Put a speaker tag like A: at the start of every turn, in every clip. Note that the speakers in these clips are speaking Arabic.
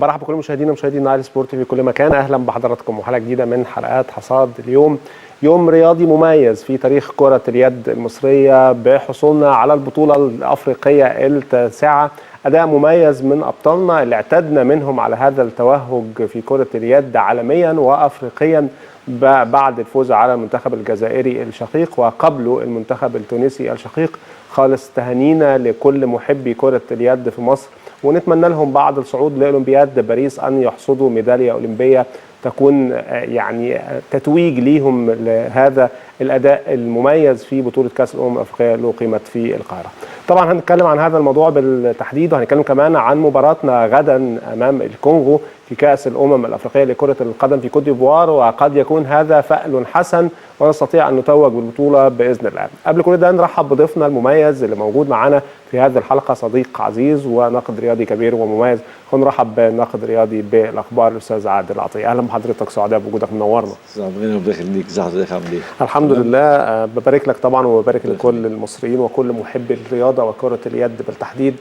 A: برحب بكل مشاهدينا ومشاهدي نايل سبورت في كل مكان. اهلا بحضراتكم وحلقه جديده من حلقات حصاد اليوم. يوم رياضي مميز في تاريخ كره اليد المصريه بحصولنا على البطوله الافريقيه التاسعه. اداء مميز من ابطالنا اللي اعتدنا منهم على هذا التوهج في كره اليد عالميا وافريقيا بعد الفوز على المنتخب الجزائري الشقيق وقبله المنتخب التونسي الشقيق. خالص تهانينا لكل محبي كره اليد في مصر، ونتمنى لهم بعد الصعود لاولمبياد باريس ان يحصدوا ميداليه اولمبيه تكون يعني تتويج ليهم لهذا الاداء المميز في بطوله كاس الامم الافريقيه اللي اقيمت في القاهره. طبعا هنتكلم عن هذا الموضوع بالتحديد، وهنتكلم كمان عن مباراتنا غدا امام الكونغو في كاس الامم الافريقيه لكره القدم في كوت ديفوار، وقد يكون هذا فأل حسن ونستطيع ان نتوج بالبطوله باذن الله. قبل كل ده نرحب بضيفنا المميز اللي موجود معنا في هذه الحلقه، صديق عزيز وناقد رياضي كبير ومميز. ونرحب بناقد رياضي بالاخبار الاستاذ عادل عطيه. اهلا بحضرتك، سعداء بوجودك، منورنا.
B: ربنا يخليك. ازي حضرتك، عامل ايه؟
A: الحمد لله. ببارك لك طبعا وببارك لكل المصريين وكل محبي الرياضه وكره اليد بالتحديد.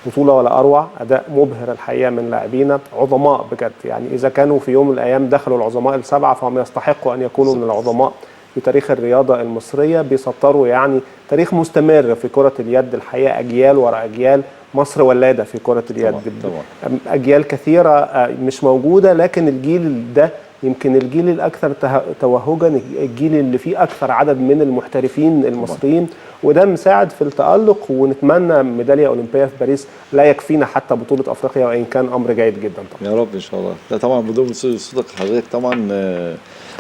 A: بطوله ولا اروع، اداء مبهر الحقيقه من لاعبينا عظماء بجد. يعني اذا كانوا في يوم من الايام دخلوا العظماء السبعه فهم يستحقوا ان يكونوا من العظماء في تاريخ الرياضه المصريه. بيسطروا يعني تاريخ مستمر في كره اليد الحقيقه، اجيال وراء اجيال. مصر ولاده في كره اليد طبعا. اجيال كثيره مش موجوده، لكن الجيل ده يمكن الجيل الاكثر توهجا، الجيل اللي فيه اكثر عدد من المحترفين المصريين، وده مساعد في التألق. ونتمنى ميداليه اولمبيه في باريس، لا يكفينا حتى بطوله افريقيا وان كان امر جيد جدا طبعا.
B: يا رب ان شاء الله. لا طبعا بدون صوتك حضرتك طبعا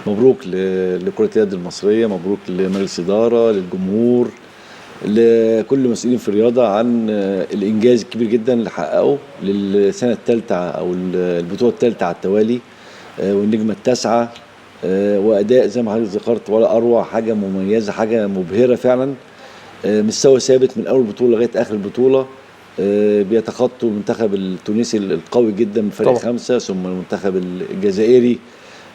B: مبروك لكره اليد المصريه، مبروك لمجلس الاداره، للجمهور، لكل المسؤولين في الرياضه عن الانجاز الكبير جدا اللي حققه للسنه الثالثه او البطوله الثالثه على التوالي، والنجمه التاسعه، واداء زي ما حضرتك ذكرت ولا اروع، حاجه مميزه، حاجه مبهره فعلا. مستوى ثابت من اول بطوله لغايه اخر البطوله. بيتخطوا المنتخب التونسي القوي جدا بفرق 5، ثم المنتخب الجزائري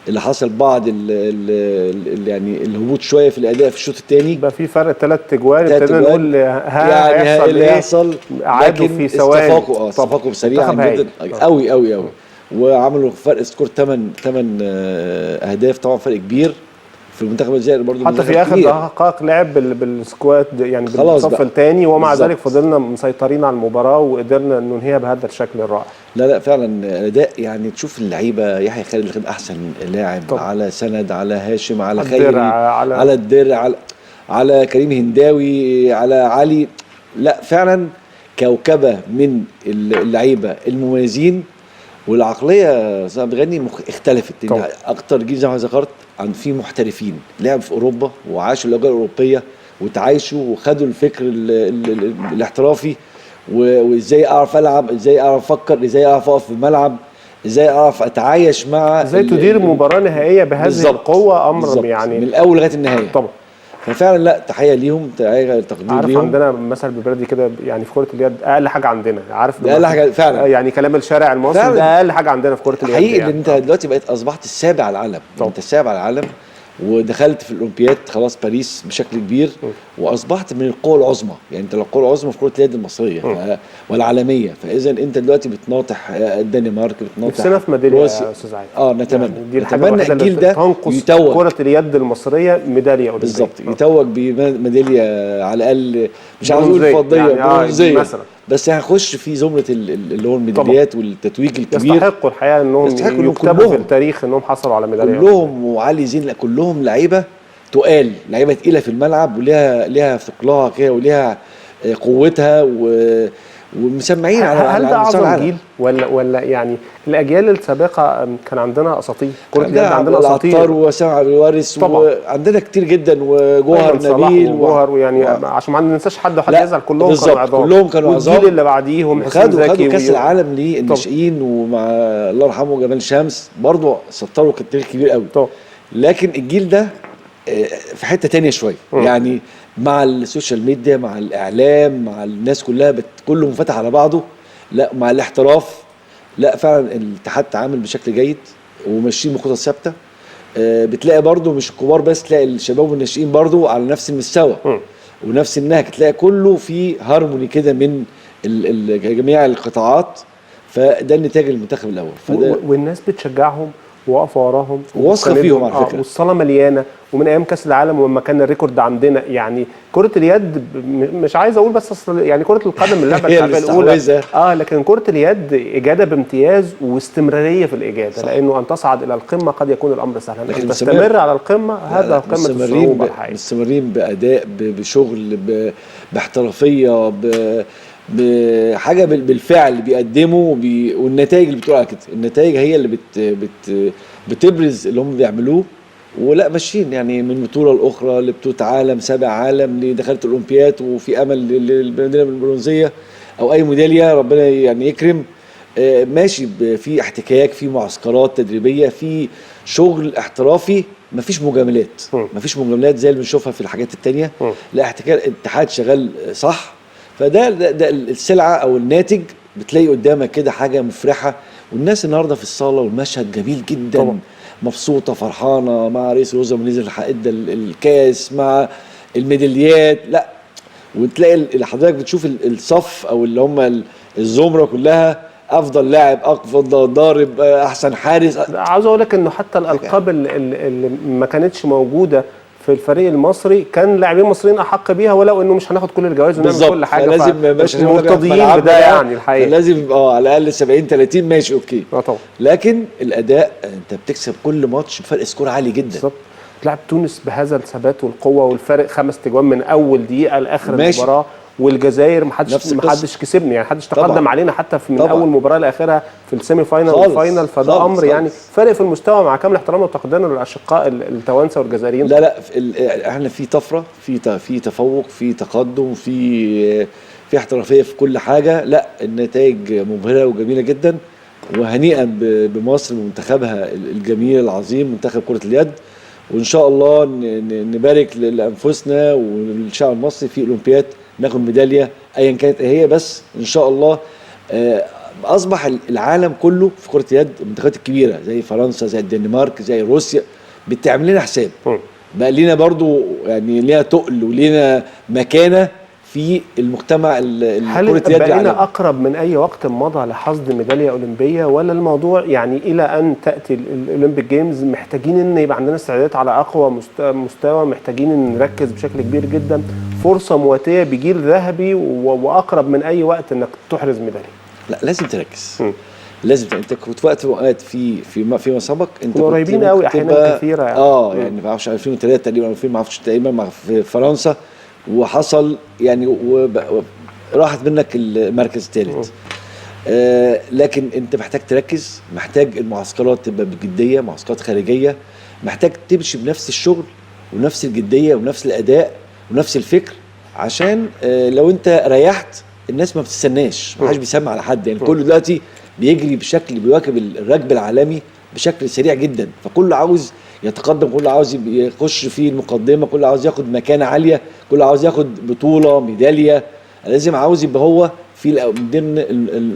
B: اللي حصل بعض يعني الهبوط شويه في الاداء في الشوط الثاني.
A: بقى في فرق 3 اجوال، ابتدينا نقول
B: يعني
A: هيحصل
B: اللي هيحصل،
A: عادوا في ثواني.
B: استفاقوا سريعا جدا قوي قوي قوي، وعملوا فرق سكور 8 اهداف، طبعا فرق كبير. في المنتخب الجزائري برضه
A: حتى في اخر دقائق لعب بالسكواد يعني بالصف الثاني، ومع ذلك فضلنا مسيطرين على المباراه وقدرنا ننهيها بهذا الشكل الرائع.
B: لا فعلا اداء، يعني تشوف اللعيبه، يحيى خالد اللي كان احسن لاعب، على سند، على هاشم، على خيري، على الدرع، على كريم هنداوي، على علي. لا فعلا كوكبه من اللعيبه المميزين. والعقليه زي ما بتغني اختلفت. اكتر جيل زي ما ذكرت عن في محترفين لعبوا في اوروبا وعاشوا الاجواء الاوروبيه وتعايشوا وخدوا الفكر الاحترافي، وازاي اعرف العب، ازاي اعرف افكر، ازاي اعرف اقف في الملعب، ازاي اعرف اتعايش مع،
A: ازاي تدير مباراه نهائيه بهذه القوه. امر يعني
B: من الاول لغايه النهايه
A: طبعا.
B: ففعلا لا، تحيه ليهم، تحيه تقدير
A: عارف
B: ليهم.
A: عندنا مثل ببلدي كده يعني في كره اليد، اقل حاجه عندنا، عارف
B: ده اقل حاجه فعلا،
A: يعني كلام الشارع المصري ده اقل حاجه عندنا في كره اليد
B: حقيقي.
A: يعني.
B: انت دلوقتي بقيت اصبحت السابع على العالم، انت السابع على العالم، ودخلت في الاولمبياد خلاص باريس بشكل كبير، واصبحت من القوى العظمى. يعني انت القوى العظمى في كره اليد المصريه والعالميه. فاذا انت دلوقتي بتناطح الدنمارك، بتناطح
A: نفسنا في ميداليه يا استاذ عادل.
B: نتمنى
A: يعني
B: نتمنى الجيل ده
A: يتوج كره اليد المصريه ميداليه اولمبيه
B: بالظبط، يتوج بميداليه على الاقل، مش عاوز اقول فضيه،
A: يعني
B: برونزيه
A: مثلا،
B: بس هنخش في زمره اللي هو الميداليات والتتويج الكبير.
A: يستحقوا الحقيقه انهم يكتبوا في التاريخ انهم حصلوا على ميداليه
B: كلهم. وعلي زين، كلهم لعيبه تقال، لعيبه تقيله في الملعب، وليها ثقلها كده وليها قوتها، ومسمعين على
A: هل ده اعظم جيل ولا يعني الاجيال السابقه كان عندنا اساطير كره اليد؟ عندنا اساطير،
B: العطار وسامع الوارث، وعندنا كتير جدا، وجوهر نبيل
A: وجوهر، ويعني عشان ما ننساش حد يزعل، كلهم كانوا عظام.
B: كلهم كانوا عظام.
A: والجيل اللي بعديهم حسين زكي
B: خدوا كاس العالم للناشئين، ومع الله يرحمه جمال شمس برضه سطروا تاريخ كبير قوي. لكن الجيل ده في حته تانية شويه، يعني مع السوشيال ميديا، مع الاعلام، مع الناس كلها كله منفتح على بعضه، لا مع الاحتراف، لا فعلا الاتحاد تعامل بشكل جيد وماشيين بخطط ثابته. بتلاقي برضو مش الكبار بس، تلاقي الشباب والناشئين برضو على نفس المستوى ونفس النهج، تلاقي كله في هارموني كده من جميع القطاعات. فده النتاج المنتخب الاول.
A: والناس بتشجعهم وواقفه وراهم
B: واثقه فيهم على فكره،
A: والصاله مليانه. ومن ايام كاس العالم ولما كان الريكورد عندنا، يعني كره اليد مش عايز اقول بس اصل يعني كره القدم اللعبه الشعبيه الاولى لكن كره اليد اجاده بامتياز واستمراريه في الاجاده، لانه ان تصعد الى القمه قد يكون الامر سهلا، لكن تستمر على القمه هذا قمه الصعوبه الحقيقيه.
B: مستمرين باداء، بشغل، باحترافيه، بحاجه بالفعل بيقدموا والنتائج اللي بتقول على كده، النتائج هي اللي بتبرز اللي هم بيعملوه. ولا ماشيين يعني من بطوله لاخرى، لبطوله عالم، سابع عالم، لدخلت الاولمبياد، وفي امل للميداليه البرونزيه او اي ميداليه ربنا يعني يكرم. ماشي في احتكاك، في معسكرات تدريبيه، في شغل احترافي، مفيش مجاملات، مفيش مجاملات زي اللي بنشوفها في الحاجات التانيه. لا، احتكاك، الاتحاد شغال صح. فده السلعه او الناتج بتلاقي قدامك كده حاجه مفرحه. والناس النهارده في الصاله والمشهد جميل جدا طبعا. مبسوطه فرحانه مع رئيس الوزراء ونزل ادى الكاس مع الميداليات. لا، وتلاقي حضرتك بتشوف الصف او اللي هم الزمره كلها، افضل لاعب، افضل ضارب، احسن حارس.
A: عاوز اقول لك انه حتى الالقاب اللي ما كانتش موجوده في الفريق المصري كان لاعبين مصريين احق بيها، ولو انه مش هناخد كل الجوائز ونعمل كل حاجه.
B: فلازم
A: مش مرتضيين بده يعني الحقيقه،
B: لازم على الاقل 70-30 ماشي اوكي.
A: طبعا.
B: لكن الاداء انت بتكسب كل ماتش بفرق سكور عالي جدا.
A: بالظبط. تلعب تونس بهذا الثبات والقوه والفرق 5 تجوان من اول دقيقه لاخر المباراه، والجزائر محدش كسبني، يعني محدش تقدم علينا حتى من طبعا. اول مباراه لاخرها في السيمي فاينال والفاينال. فده امر يعني فرق في المستوى، مع كامل احترامنا وتقديرنا للاشقاء التوانسه والجزائريين.
B: لا احنا في طفره، في تفوق، في تقدم، في احترافيه في كل حاجه. لا، النتائج مبهره وجميله جدا، وهنيئا بمصر ومنتخبها الجميل العظيم، منتخب كره اليد. وان شاء الله نبارك لانفسنا والشعب المصري في الاولمبياد، ناخد ميداليه ايا كانت هي. بس ان شاء الله اصبح العالم كله في كره اليد، المنتخبات الكبيره زي فرنسا، زي الدنمارك، زي روسيا، بتعمل لنا حساب. بقى لينا برضو يعني لينا تقل ولينا مكانه في المجتمع كرة اليد.
A: هل بقينا اقرب من اي وقت مضى لحصد ميداليه اولمبيه، ولا الموضوع يعني الى ان تاتي الاولمبيك جيمز محتاجين ان يبقى عندنا استعدادات على اقوى مستوى، محتاجين ان نركز بشكل كبير جدا، فرصه مواتيه بجيل ذهبي واقرب من اي وقت انك تحرز ميداليه؟
B: لا، لازم تركز. لازم انت كنت وقت اوقات في مسابق انت
A: قريبين قوي احيانا كثيره
B: يعني ما اعرفش 2003 تقريبا، 2000 ما اعرفش تقريبا في فرنسا، وحصل يعني راحت منك المركز الثالث. لكن انت محتاج تركز، محتاج المعسكرات تبقى بجديه، معسكرات خارجيه، محتاج تمشي بنفس الشغل ونفس الجديه ونفس الاداء ونفس الفكر، عشان لو انت ريحت الناس ما بتستناش، ما حدش بيسمع على حد. يعني كله دلوقتي بيجري بشكل بيواكب الركب العالمي بشكل سريع جدا، فكله عاوز يتقدم، كله عاوز يخش في المقدمه، كله عاوز ياخد مكانه عاليه، كله عاوز ياخد بطوله، ميداليه. لازم عاوز يبقى هو في ضمن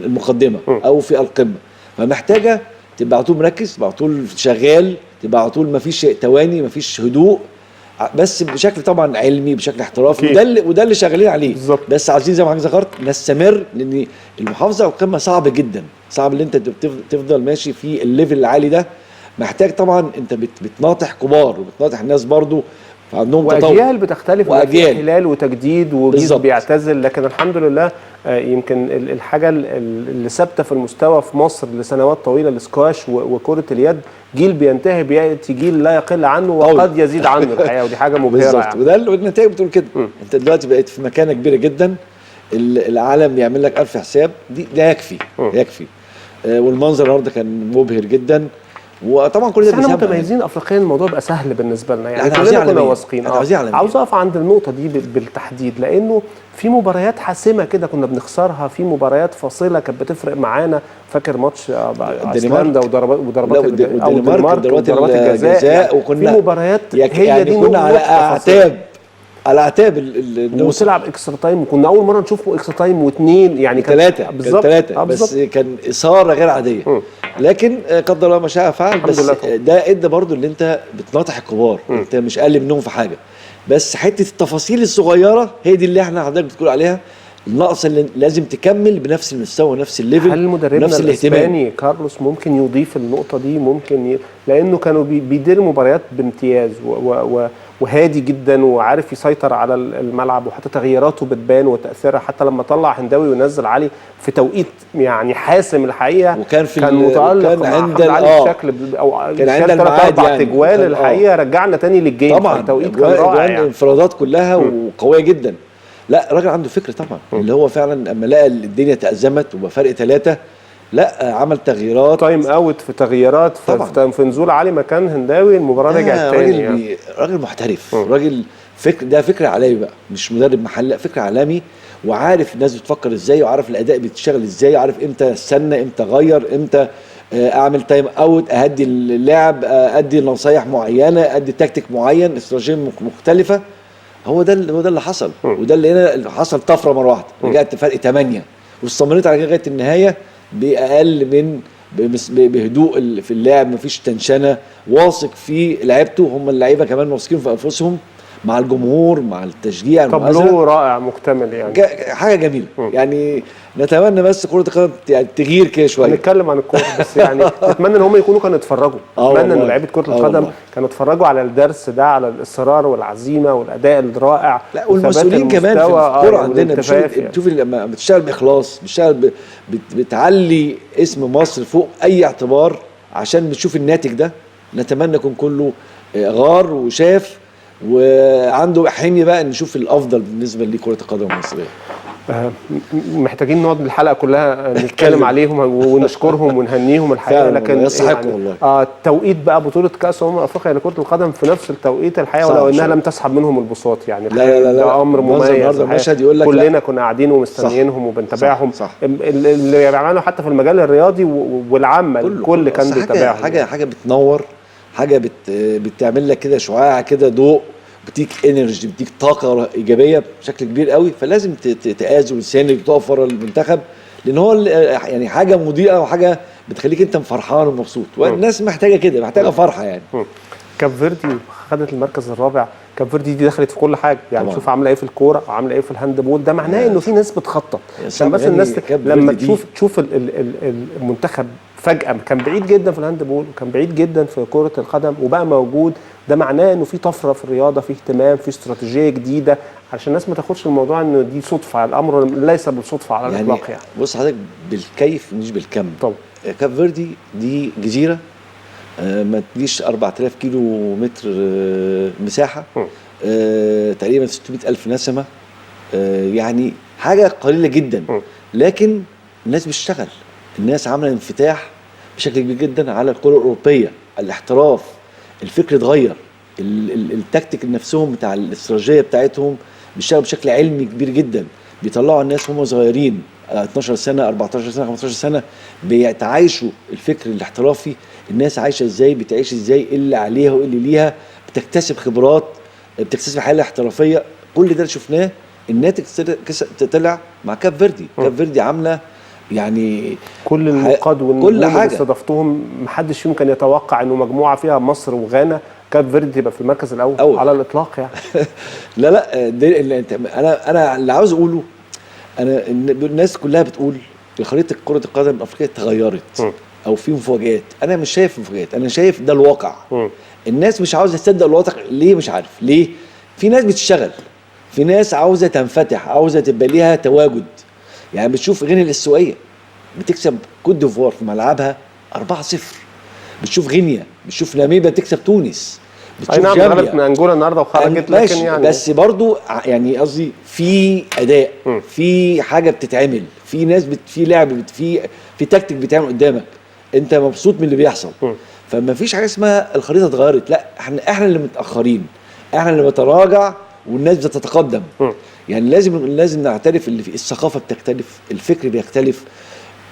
B: المقدمه او في القمه. فمحتاجه تبقى على طول مركز، تبقى على طول شغال، تبقى على طول ما فيش تواني، ما فيش هدوء، بس بشكل طبعا علمي، بشكل احترافي. وده اللي شغالين عليه بالزبط. بس عايزين زي ما حضرتك ذكرت نستمر، لان المحافظه على القمه صعب جدا، صعب ان انت تفضل ماشي في الليفل العالي ده. محتاج طبعا انت بتناطح كبار وبتناطح الناس برضو عندهم تطور،
A: واجيال بتختلف، واجيال خلال وتجديد وجيل بيعتزل. لكن الحمد لله يمكن الحاجه اللي ثابته في المستوى في مصر لسنوات طويله الاسكواش وكره اليد، جيل بينتهي بياتي جيل لا يقل عنه وقد يزيد عنه الحقيقه، ودي حاجه مبهره
B: يعني. وده النتائج بتقول كده. انت دلوقتي بقيت في مكانه كبيره جدا، العالم بيعمل لك 1000 حساب، ده يكفي. والمنظر النهارده كان مبهر جدا. وطبعا كل ده
A: احنا متميزين افريقيا، الموضوع بقى سهل بالنسبه لنا، يعني
B: كلنا
A: كنا واثقين. عاوز اقف عند النقطه دي بالتحديد، لانه في مباريات حاسمه كده كنا بنخسرها، في مباريات فاصله كانت بتفرق معانا. فاكر ماتش ايسلندا وضربات الجزاء،
B: وكنا
A: في مباريات
B: هي دي كنا على اعتاب
A: وتلعب اكسترا تايم، وكنا اول مره نشوف اكسترا تايم واثنين، يعني
B: ثلاثه بس كان اثاره غير عاديه. لكن قدر الله ما شاء فعل. بس ده ادى برضو اللي انت بتناطح الكبار، انت مش اقل منهم في حاجه، بس حته التفاصيل الصغيره هي دي اللي احنا حضرتك بتقول عليها، النقص اللي لازم تكمل بنفس المستوى، نفس الليفل،
A: هل مدربنا
B: نفس الاهتمام.
A: الاسباني كارلوس ممكن يضيف النقطه دي؟ ممكن لانه كانوا بيدير مباريات بامتياز وهادي جدا وعارف يسيطر على الملعب، وحتى تغييراته بتبان وتاثيرها، حتى لما طلع هنداوي ونزل علي في توقيت يعني حاسم الحقيقه،
B: وكان في
A: كان متالق
B: كان
A: مع
B: عند
A: محمد علي بشكل او
B: كان عند
A: 3-4
B: يعني
A: تجوال الحقيقه رجعنا تاني للجيم.
B: طبعا
A: التوقيت كان رائع يعني.
B: الانفرادات كلها وقويه جدا. لا الراجل عنده فكر طبعا، اللي هو فعلا اما لقى الدنيا تأزمت وبقى فرق 3 لا عمل تغييرات،
A: تايم اوت في تغييرات في نزول علي مكان هنداوي، المباراه رجعت تاني يعني.
B: راجل محترف، راجل ده فكر عالمي بقى، مش مدرب محل، لا فكر عالمي، وعارف الناس بتفكر ازاي، وعارف الاداء بيتشتغل ازاي، عارف امتى استنى، امتى اغير، امتى اعمل تايم اوت، اهدي اللاعب، ادي نصايح معينه، ادي تكتيك معين، استراتيجيه مختلفه. هو ده اللي حصل، وده اللي هنا حصل طفره مره واحده، رجعت فرق 8 واستمريت على لغايه النهايه باقل من بهدوء في اللعب، مفيش تنشنه، واثق في لعيبته، هم اللعيبه كمان واثقين في انفسهم مع الجمهور مع التشجيع.
A: طابلوه رائع مكتمل يعني،
B: حاجه جميله. يعني نتمنى بس كرة القدم يعني تغيير كده شويه.
A: هنتكلم عن الكوره بس يعني نتمنى ان هم يكونوا كانوا اتفرجوا، نتمنى ان لعيبه كرة القدم كانوا اتفرجوا على الدرس ده، على الاصرار والعزيمه والاداء الرائع.
B: لا والمسؤولين كمان في الكوره عندنا بتشوف لما بتشتغل باخلاص، بتشتغل بتعلي اسم مصر فوق اي اعتبار عشان بتشوف الناتج ده. نتمنى يكون كله غار وشاف وعنده حميه بقى نشوف الافضل بالنسبه لكره القدم المصريه.
A: محتاجين نقعد الحلقه كلها نتكلم عليهم ونشكرهم ونهنيهم الحقيقه، لكن
B: يستحقوا والله.
A: التوقيت بقى بطوله كاس افريقيا لكره القدم في نفس التوقيت الحقيقه، ولو انها لم تسحب منهم البساط يعني.
B: لا
A: ده امر مميز،
B: المشهد يقول لك
A: كلنا كنا قاعدين ومستنيينهم وبنتابعهم، اللي بيعملوا حتى في المجال الرياضي والعامه الكل كان بيتابعهم.
B: حاجه بتنور، حاجه بتعمل لك كده شعاع كده ضوء، بتديك انرجي، بتديك طاقه ايجابيه بشكل كبير قوي. فلازم تآزر وتساند وتقف ورا المنتخب، لان هو يعني حاجه مضيئه وحاجه بتخليك انت فرحان ومبسوط، والناس محتاجه كده، محتاجه فرحه يعني.
A: كاب فيردي خدت المركز الرابع، كاب فيردي دي دخلت في كل حاجه يعني. شوف عامله ايه في الكوره وعامله ايه في الهاند بول، ده معناه انه في ناس بتخطط عشان بس الناس لما تشوف المنتخب فجاه كان بعيد جدا في الهاند بول وكان بعيد جدا في كره القدم وبقى موجود، ده معناه انه في طفره في الرياضه، في اهتمام، في استراتيجيه جديده، عشان الناس ما تاخدش الموضوع انه دي صدفه. الامر ليس بالصدفه على الاطلاق يعني.
B: بص حضرتك، بالكيف مش بالكم.
A: طبعا
B: كاب فيردي دي جزيره ما تجيش 4000 كيلو متر مساحه، تقريبا 600,000 نسمه، يعني حاجه قليله جدا، لكن الناس بتشتغل، الناس عامله انفتاح بشكل كبير جدا على الكره الاوروبيه، الاحتراف، الفكر اتغير، التكتيك نفسهم بتاع الاستراتيجيه بتاعتهم بيشتغلوا بشكل علمي كبير جدا، بيطلعوا الناس هم صغيرين 12 سنه 14 سنه 15 سنه بيتعايشوا الفكر الاحترافي، الناس عايشه ازاي، بتعيش ازاي، ايه اللي عليها وايه اللي ليها، بتكتسب خبرات، بتكتسب حاله احترافيه. كل ده شفناه، الناتج طلع مع كاب فيردي. كاب فيردي عامله يعني
A: كل النقاد والنجوم اللي استضفتهم محدش فيهم كان يتوقع انه مجموعه فيها مصر وغانا كاب فيردي تبقى في المركز الاول على الاطلاق يعني.
B: لا انا اللي عاوز اقوله، انا الناس كلها بتقول خريطه كره القدم الافريقيه اتغيرت او في مفاجآت. انا مش شايف مفاجآت، انا شايف ده الواقع. الناس مش عاوزه تصدق الواقع، ليه؟ مش عارف ليه. في ناس بتشتغل، في ناس عاوزه تنفتح، عاوزه تبقى ليها تواجد. يعني بتشوف غينيا الاستوائيه بتكسب كوت ديفوار في ملعبها 4-0، بتشوف غينيا، بتشوف ناميبيا بتكسب تونس،
A: بتشوف جامبيا غلبت من انجولا النهارده وخرجت، لكن يعني
B: بس برضو يعني قصدي في اداء، في حاجه بتتعمل، في ناس في لعب، في تكتيك بيتعمل قدامك، انت مبسوط من اللي بيحصل. فما فيش حاجه اسمها الخريطه اتغيرت، لا احنا اللي متاخرين، احنا اللي بنتراجع والناس بتتقدم. يعني لازم نعترف ان الثقافه بتختلف، الفكر بيختلف،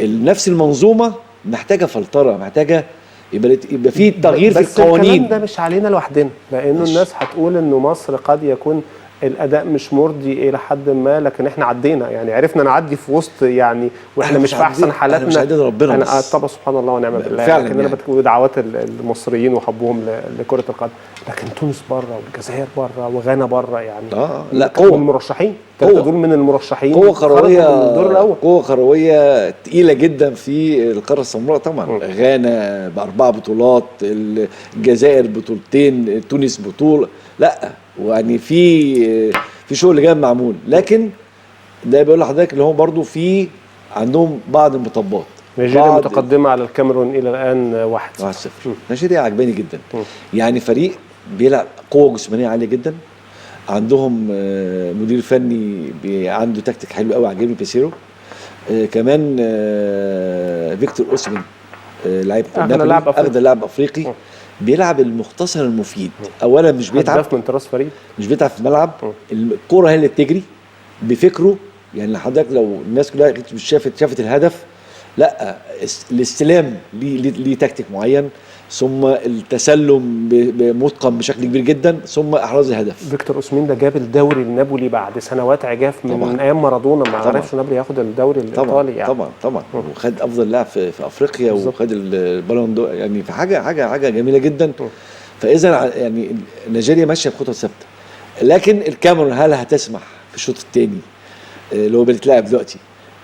B: نفس المنظومه محتاجه فلتره، محتاجه يبقى في تغيير في القوانين.
A: بس الكلام ده مش علينا لوحدنا، لانه الناس هتقول انه مصر قد يكون الاداء مش مرضي الى حد ما، لكن احنا عدينا، يعني عرفنا نعدي في وسط يعني، واحنا مش في احسن حالاتنا.
B: مش عدينا ربنا
A: انا
B: بس.
A: طبعا سبحان الله ونعم بالله
B: فعلا
A: لكن
B: يعني.
A: انا بتكلم دعوات المصريين وحبهم لكره القدم، لكن تونس بره والجزائر بره وغانا بره يعني.
B: لا
A: من المرشحين الثلاثه دول، من المرشحين،
B: قوه كرويه،
A: من الدور الاول،
B: قوه كرويه تقيله جدا في القاره السمراء طبعا. غانا ب4 بطولات، الجزائر بطولتين، تونس بطوله، لا يعني في شغل جامد معمول. لكن ده بيقول لحضرتك اللي هو برضو في عندهم بعض المطبات.
A: نيجيريا متقدمه على الكاميرون الى الان 1-0.
B: نيجيريا عجباني جدا. يعني فريق بيلعب قوه جسمانيه عاليه جدا، عندهم مدير فني عنده تكتيك حلو قوي عجبني، بيسيرو. كمان فيكتور اوسمين لعيب اغلى لاعب افريقي، بيلعب المختصر المفيد. اولا مش بيتعب،
A: هداف من طراز فريق،
B: مش بيتعب في الملعب، الكوره هي اللي بتجري بفكره. يعني حضرتك لو الناس كلها مش شافت الهدف، لا الاستلام ليه تكتيك معين، ثم التسلم متقن بشكل كبير جدا، ثم احراز الهدف.
A: فيكتور اوسمين ده جاب الدوري لنابولي بعد سنوات عجاف من ايام مارادونا، ما عرفش نابولي ياخد الدوري الايطالي يعني.
B: طبعا وخد افضل لاعب في افريقيا بالزبط. وخد البالون دور، يعني في حاجه جميله جدا. فاذا يعني نيجيريا ماشيه بخطوه ثابته. لكن الكاميرون هل هتسمح في الشوط الثاني اللي هو بيتلعب دلوقتي،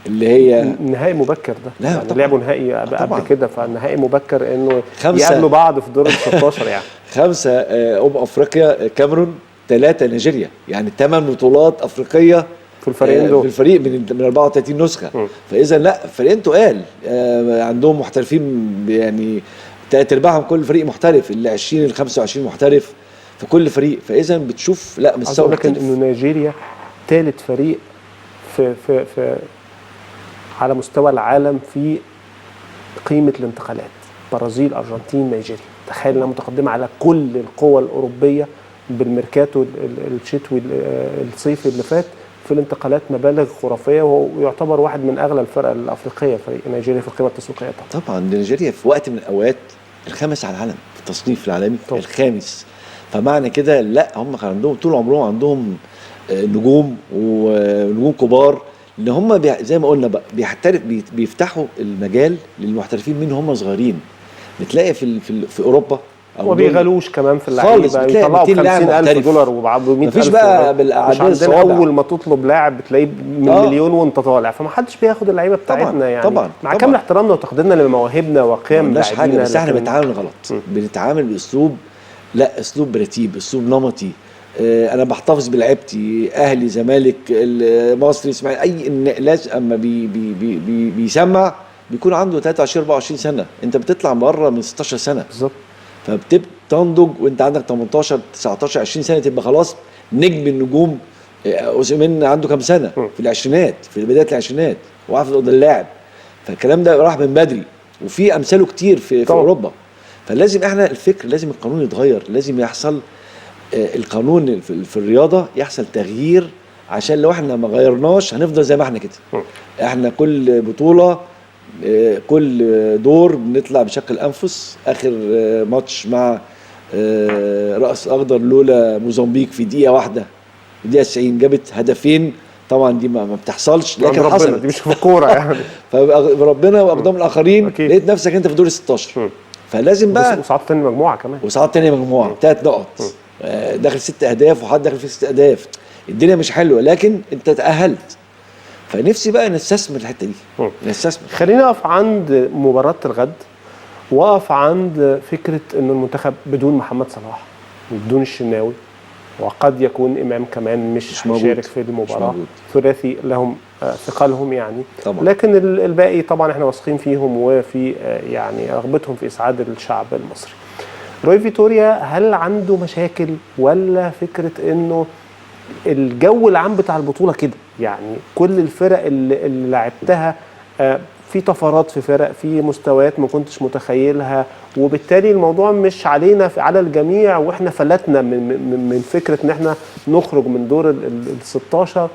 B: اللي هي
A: نهائي مبكر ده؟
B: لا
A: يعني لعبوا نهائي قبل كده، فالنهائي مبكر انه
B: 5
A: يقابلوا بعض في دور ال 16 يعني
B: 5 افريقيا كاميرون، 3 نيجيريا، يعني 8 بطولات افريقيه
A: في الفريقين دول،
B: في الفريق من 34 نسخه. فاذا لا فريقين تقال، عندهم محترفين، يعني 3/4 كل فريق محترف، ال 20 ال 25 محترف في كل فريق. فاذا بتشوف لا مستوى
A: مختلف. لكن انه نيجيريا ثالث فريق في على مستوى العالم في قيمه الانتقالات، برازيل، ارجنتين، نيجيريا. تخيل انها متقدمه على كل القوى الاوروبيه بالميركاتو الشتوي الصيفي اللي فات في الانتقالات، مبالغ خرافيه، ويعتبر واحد من اغلى الفرق الافريقيه فريق نيجيريا في القيمه التسويقيه.
B: طبعا نيجيريا في وقت من الاوقات الخامس على العالم في التصنيف العالمي، الخامس. فمعنى كده لا هم كان عندهم طول عمرهم عندهم نجوم ونجوم كبار، ان هم زي ما قلنا بقى بيفتحوا المجال للمحترفين من هم صغيرين. بتلاقي في اوروبا
A: وما بيغلوش كمان في اللعيبه، يطلعوا ب $50,000 وب $100,000.
B: مفيش بقى بالاعداد الصوابع.
A: اول ما تطلب لاعب بتلاقيه من مليون وانت طالع، فما حدش بياخد اللعيبه بتاعتنا يعني.
B: طبعا
A: مع كامل احترامنا وتقديرنا لمواهبنا وقيم لاعبينا،
B: بس احنا بنتعامل غلط. بنتعامل باسلوب، لا اسلوب رتيب، اسلوب نمطي. انا بحتفظ بلعبتي، اهلي، زمالك، مصري، اسماعيلي، اي لازم اما بيسمع بيكون عنده 23 24 سنه. انت بتطلع بره من 16 سنه
A: بالظبط،
B: فبتنضج وانت عندك 18 19 20 سنه، تبقى خلاص نجم النجوم. اوسيمين عنده كام سنه؟ في العشرينات، في بدايه العشرينات، وعارف ده اللاعب. فالكلام ده راح من بدري، وفي امثاله كتير في اوروبا. فلازم احنا الفكر، لازم القانون يتغير، لازم يحصل القانون في الرياضه يحصل تغيير، عشان لو احنا ما غيرناش هنفضل زي ما احنا كده. احنا كل بطوله، كل دور بنطلع بشكل انفس. اخر ماتش مع رأس اخضر لولا موزمبيق في دقيقه واحده، في دقيقه 90 جابت هدفين. طبعا دي ما بتحصلش، لكن حصلت،
A: دي مش في الكوره يعني.
B: فربنا واقدام الاخرين لقيت نفسك انت في دور ال 16. فلازم بقى
A: وصعدت تاني مجموعه كمان،
B: وصعدت تاني مجموعه 3 نقط، داخل 6 اهداف وحد داخل في 6 اهداف. الدنيا مش حلوه، لكن انت تاهلت. فنفسي بقى نستثمر الحته دي، نستثمر.
A: خلينا نقف عند مباراه الغد، واقف عند فكره ان المنتخب بدون محمد صلاح، بدون الشناوي، وقد يكون امام كمان مش هيشارك في المباراه. ثلاثي لهم ثقلهم يعني طبعا. لكن الباقي طبعا احنا واثقين فيهم وفي يعني رغبتهم في اسعاد الشعب المصري. روي فيتوريا هل عنده مشاكل، ولا فكره انه الجو العام بتاع البطوله كده؟ يعني كل الفرق اللي لعبتها في طفرات، في فرق في مستويات ما كنتش متخيلها، وبالتالي الموضوع مش علينا، على الجميع، واحنا فلتنا من فكره ان احنا نخرج من دور ال 16.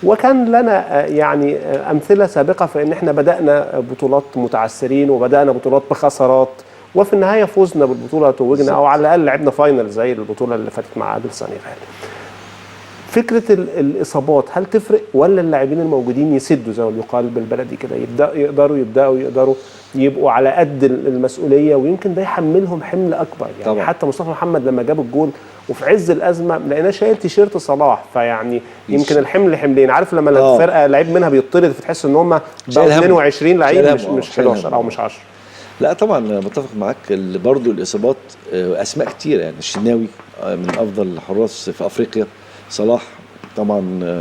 A: وكان لنا يعني امثله سابقه في ان احنا بدانا بطولات متعثرين، وبدانا بطولات بخسارات، وفي النهايه فوزنا بالبطوله، توجنا، او على الاقل لعبنا فاينل زي البطوله اللي فاتت مع عادل سنغال. فكره الاصابات هل تفرق ولا اللاعبين الموجودين يسدوا زي ما بيقال بالبلدي كده، يقدروا يبقوا على قد المسؤوليه، ويمكن ده يحملهم حمل اكبر يعني طبعا. حتى مصطفى محمد لما جاب الجول وفي عز الازمه لقيناه شايل تيشيرت صلاح، فيعني يمكن الحمل حملين، عارف لما الفرقه لعيب منها بيطرد فتحس ان هم بقوا 22 لعيب مش 11 او مش 10.
B: لا طبعا متفق معاك. برضه الاصابات اسماء كتير يعني، الشناوي من افضل الحراس في افريقيا، صلاح طبعا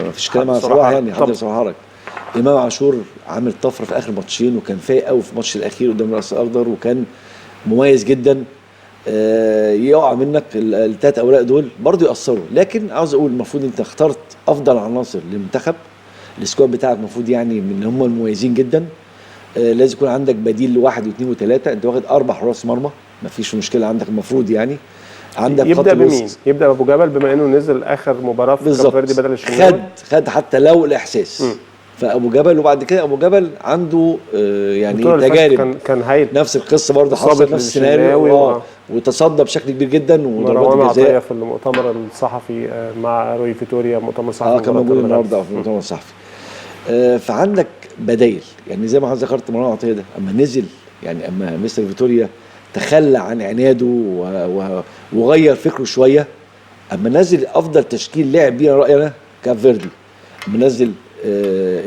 B: مفيش كلام عن صلاح يعني، حد صلاح حرج. امام عاشور عامل طفره في اخر ماتشين، وكان فايق قوي في الماتش الاخير قدام الراس الاخضر، وكان مميز جدا. يقع منك الثلاث اوراق دول برضه ياثروا. لكن عاوز اقول المفروض انت اخترت افضل عناصر للمنتخب، السكواد بتاعك المفروض يعني من هم المميزين جدا. لازم يكون عندك بديل لواحد واثنين وثلاثه. انت واخد 4 حراس مرمى، مفيش مشكله عندك المفروض يعني. عندك
A: يبدا بمين؟ يبدا بابو جبل بما انه نزل اخر مباراه في كاب فيردي بدل الشناوي،
B: خد حتى لو الاحساس. فابو جبل، وبعد كده ابو جبل عنده يعني تجارب،
A: كان هايل،
B: نفس القصه برضه، حصل نفس السيناريو وتصدى بشكل كبير جدا.
A: وضربات جزاء في المؤتمر الصحفي مع روي فيتوريا، مؤتمر صحفي
B: كان موجود النهارده في المؤتمر الصحفي. فعندك بدايل يعني زي ما حضرتك ذكرت مروان عطيه ده اما نزل يعني، اما مستر فيتوريا تخلى عن عناده وغير فكره شويه، اما نزل افضل تشكيل لعب بيه رايي انا كاب فيردي، اما نزل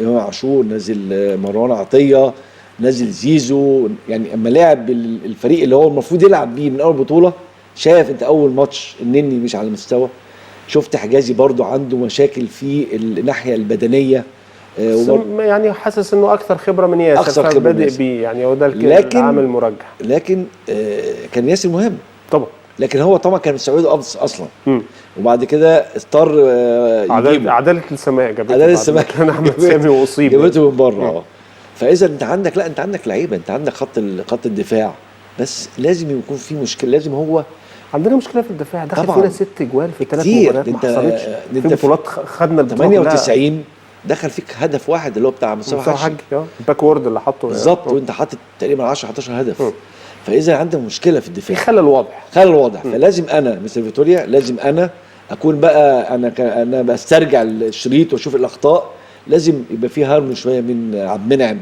B: امام عاشور، نزل مروان عطيه، نزل زيزو، يعني اما لعب الفريق اللي هو المفروض يلعب بيه من اول بطوله. شايف انت اول ماتش النني مش على المستوى، شفت حجازي برضو عنده مشاكل في الناحيه البدنيه،
A: يعني حاسس انه اكثر خبره من ياسر فبادئ بيه يعني، هو ده العامل مرجح.
B: لكن كان ياسر مهم
A: طبعا،
B: لكن هو طبعا كان مسعوده اصلا. وبعد كده اضطر
A: عداله السماء جابته، كان احمد سامي واصيب
B: جابته من بره. فاذا انت عندك، لا انت عندك لعيبه، انت عندك خط الدفاع، بس لازم يكون في مشكله. لازم هو
A: عندنا مشكله في الدفاع، دخل فينا 6 جوال في 3 مباريات ما حصلتش. في بطولات خدنا البطوله
B: 98 دخل فيك هدف واحد اللي هو بتاع مصطفى حجي
A: الباك وورد اللي حطه
B: بالظبط، وانت حاطط تقريبا 10 11 هدف. فاذا عندك مشكله في الدفاع،
A: في خلل واضح.
B: فلازم انا مستر فيتوريا، لازم انا اكون بقى انا بسترجع الشريط واشوف الاخطاء. لازم يبقى في هارمون شويه من عبد المنعم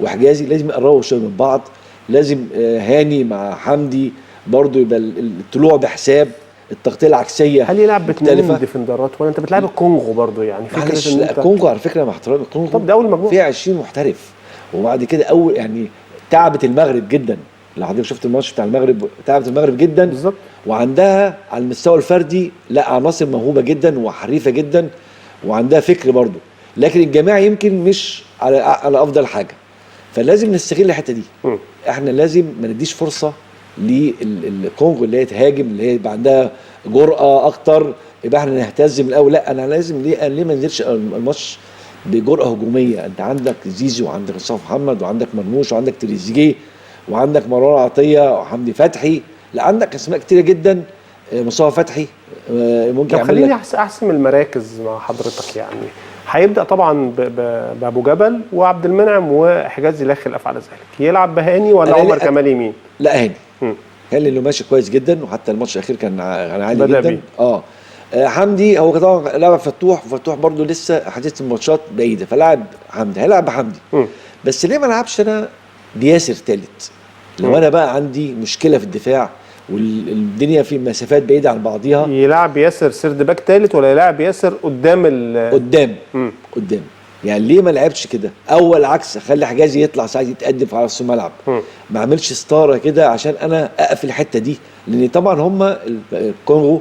B: وحجازي، لازم يقربوا شويه من بعض. لازم هاني مع حمدي برضو يبقى الطلوع بحساب، التغطيه العكسيه.
A: هل يلعب باثنين ديفندرات ولا انت بتلعب الكونغو برضو؟ يعني
B: فكره ان الكونغو على فكره مع احترامي الكونغو،
A: طب ده اول مجموعه
B: فيها 20 محترف، وبعد كده اول يعني تعبت المغرب جدا. لو حضرتك شفت الماتش بتاع المغرب، تعبت المغرب جدا
A: بالظبط،
B: وعندها على المستوى الفردي لا عناصر موهوبه جدا وحريفه جدا، وعندها فكر برضو، لكن الجماعه يمكن مش على افضل حاجه. فلازم نستغل الحته دي. احنا لازم ما نديش فرصه للكونغو اللي هي تهاجم، اللي هي يبقى عندها جرأه اكتر، يبقى احنا نهتز من الاول. لا انا لازم ليه ما ننزلش الماتش بجرأه هجوميه. انت عندك زيزو، وعندك مصطفى محمد، وعندك مرموش، وعندك تريزيجيه، وعندك مروان عطيه، وحمدي فتحي. لا عندك اسماء كتيره جدا. مصطفى فتحي ممكن
A: يعمل. خليني احسم المراكز مع حضرتك يعني. هيبدا طبعا بابو جبل وعبد المنعم وحجازي لا خلاف على ذلك. يلعب بهاني ولا عمر كمال يمين؟
B: لا هاني. هاني اللي ماشي كويس جدا، وحتى الماتش الاخير كان عالي جدا. حمدي هو طبعا لعب فتوح برضو لسه حديث الماتشات بعيده، فلاعب حمدي، هيلعب بحمدي. بس ليه ما لعبش انا بياسر ثالث؟ لو انا بقى عندي مشكله في الدفاع والدنيا في مسافات بعيده عن بعضيها،
A: يلعب ياسر سيرد باك ثالث ولا يلعب ياسر
B: قدام يعني ليه ما لعبش كده؟ اول عكس، خلي حجازي يطلع ساعات يتقدم على نص الملعب، ما عملش ستاره كده عشان انا اقفل الحته دي. لان طبعا هم الكونغو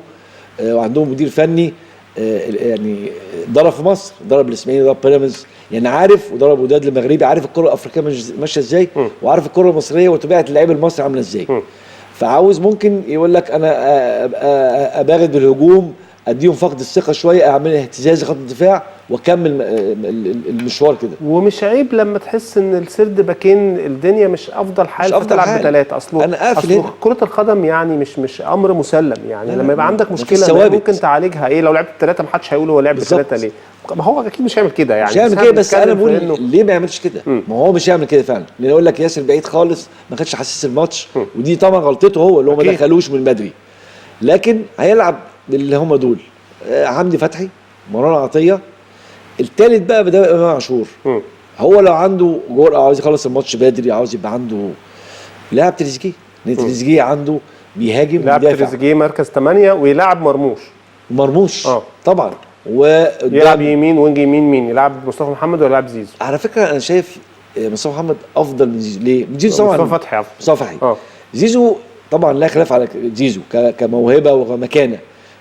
B: وعندهم مدير فني يعني ضرب في مصر، ضرب الاسماعيلي، ضرب بيراميدز، يعني عارف، وضرب وداد المغربي، عارف الكره الافريقيه ماشيه ازاي، وعارف الكره المصريه وطبيعه اللعيب المصري عامله ازاي. فعاوز ممكن يقول لك انا اباغد بالهجوم، اديهم فقد الثقه شويه، اعمل اهتزاز خط الدفاع واكمل المشوار كده.
A: ومش عيب لما تحس ان السرد باكين الدنيا مش افضل حال فتلعب بثلاثه. اصله كره القدم يعني مش امر مسلم يعني. لما يبقى عندك مشكله ممكن تعالجها. ايه لو لعبت ثلاثه ما حدش هيقول هو لعب بثلاثه ليه؟ ما هو اكيد مش هيعمل كده يعني،
B: مش هيعمل كده. بس انا بقول ليه ما يعملش كده؟ ما هو مش هيعمل كده فعلا، لان يقول لك ياسر بعيد خالص ما خدش حساس الماتش، ودي طبعا غلطته هو اللي هو ما دخلوش من بدري. لكن هيلعب باللي هم دول، حمدي فتحي مروان عطيه. الثالث بقى ده امام عاشور. هو لو عنده جرأة عاوز يخلص الماتش بدري، عاوز يبقى عنده لاعب تريزيجيه، لان تريزيجيه عنده بيهاجم
A: لاعب تريزيجيه مركز 8 ويلعب
B: مرموش طبعا.
A: يلعب يمين وينج يمين، مين يلعب؟ مصطفى محمد ولا يلعب زيزو؟
B: على فكره انا شايف مصطفى محمد افضل من زيزو. ليه؟ زيزو طبعا
A: مصطفى فتحي افضل.
B: مصطفى فتحي زيزو طبعا لا خلاف على زيزو كموهبه ومكانه،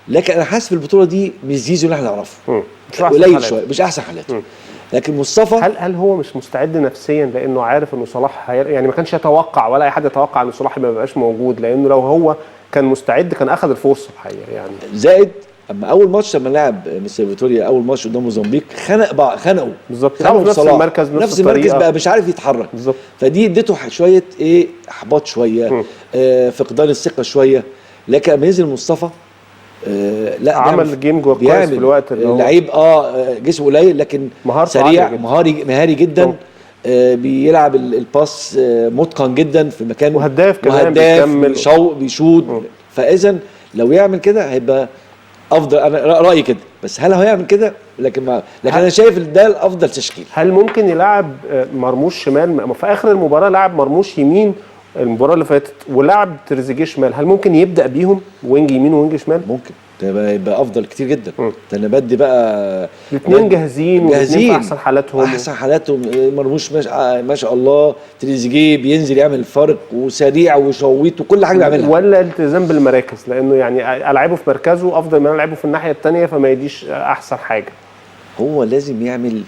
B: لكن انا حاسس في البطوله دي مش زيزو اللي احنا نعرفه، قليل شويه، مش احسن حالاته. لكن مصطفى
A: هل هو مش مستعد نفسيا لانه عارف انه صلاح يعني ما كانش يتوقع ولا اي حد يتوقع ان صلاح ما يبقاش موجود، لانه لو هو كان مستعد كان اخذ الفرصه الحقيقه يعني.
B: زائد اما اول ماتش لما لعب مستر فيتوريا اول ماتش قدام موزمبيق خنقوا
A: بالظبط، لعبوا في نفس المركز
B: نفس المركز بقى مش عارف يتحرك بالظبط. فدي اديته شويه احباط شويه، فقدان الثقه شويه. لكن لما ينزل مصطفى لا
A: عمل جيم كويس في الوقت اللي هو
B: اللعيب جسمه قليل لكن سريع مهاري جدا. بيلعب الباس متقن جدا في مكان،
A: وهداف كمان،
B: بيشوط. فاذا لو يعمل كده هيبقى افضل. انا رايي كده، بس هل هو يعمل كده؟ لكن انا شايف ده الافضل تشكيل.
A: هل ممكن يلعب مرموش شمال؟ في اخر المباراه لعب مرموش يمين المباراه اللي فاتت ولعب تريزيجيه شمال، هل ممكن يبدا بيهم وينج يمين وينج شمال؟
B: ممكن، ده يبقى افضل كتير جدا. ده انا بدي بقى
A: الاثنين جاهزين في احسن حالاتهم.
B: مرموش ما شاء الله، تريزيجيه بينزل يعمل الفرق وسريع وشويت وكل حاجه بيعملها.
A: ولا التزام بالمراكز، لانه يعني العبه في مركزه افضل من العبه في الناحيه الثانيه فما يديش احسن حاجه.
B: هو لازم يعمل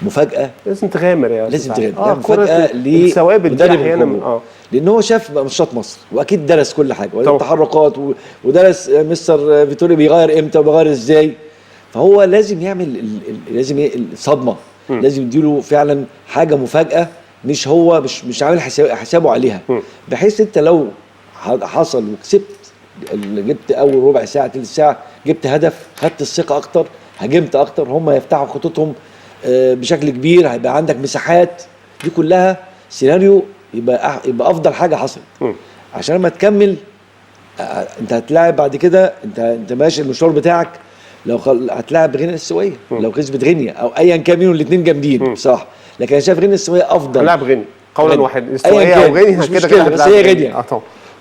B: مفاجاه،
A: لازم تغامر يعني،
B: لازم تغامر مفاجاه
A: الثوابت دي احيانا
B: لان هو شاف ماتشات مصر واكيد درس كل حاجه والتحركات ودرس مستر فيتوري بيغير امتى وبيغير ازاي. فهو لازم يعمل لازم الصدمه، لازم يديله فعلا حاجه مفاجاه، مش هو مش عامل حسابه عليها، بحيث انت لو حصل وكسبت جبت اول ربع ساعه تلت ساعه جبت هدف، خدت الثقه اكتر، هاجمت اكتر، هم يفتحوا خطوطهم بشكل كبير، هيبقى عندك مساحات. دي كلها سيناريو يبقى افضل حاجه حصلت. عشان لما تكمل انت هتلاعب بعد كده، انت ماشي المشوار بتاعك. لو هتلاعب غينيا السويه، لو كسبت غينيا او ايا كان منهم الاثنين جامدين صح، لكن انا شايف غينيا السويه افضل.
A: هلاعب غينيا قولا واحدا، السويه او غينيا كده
B: بس هي غينيا.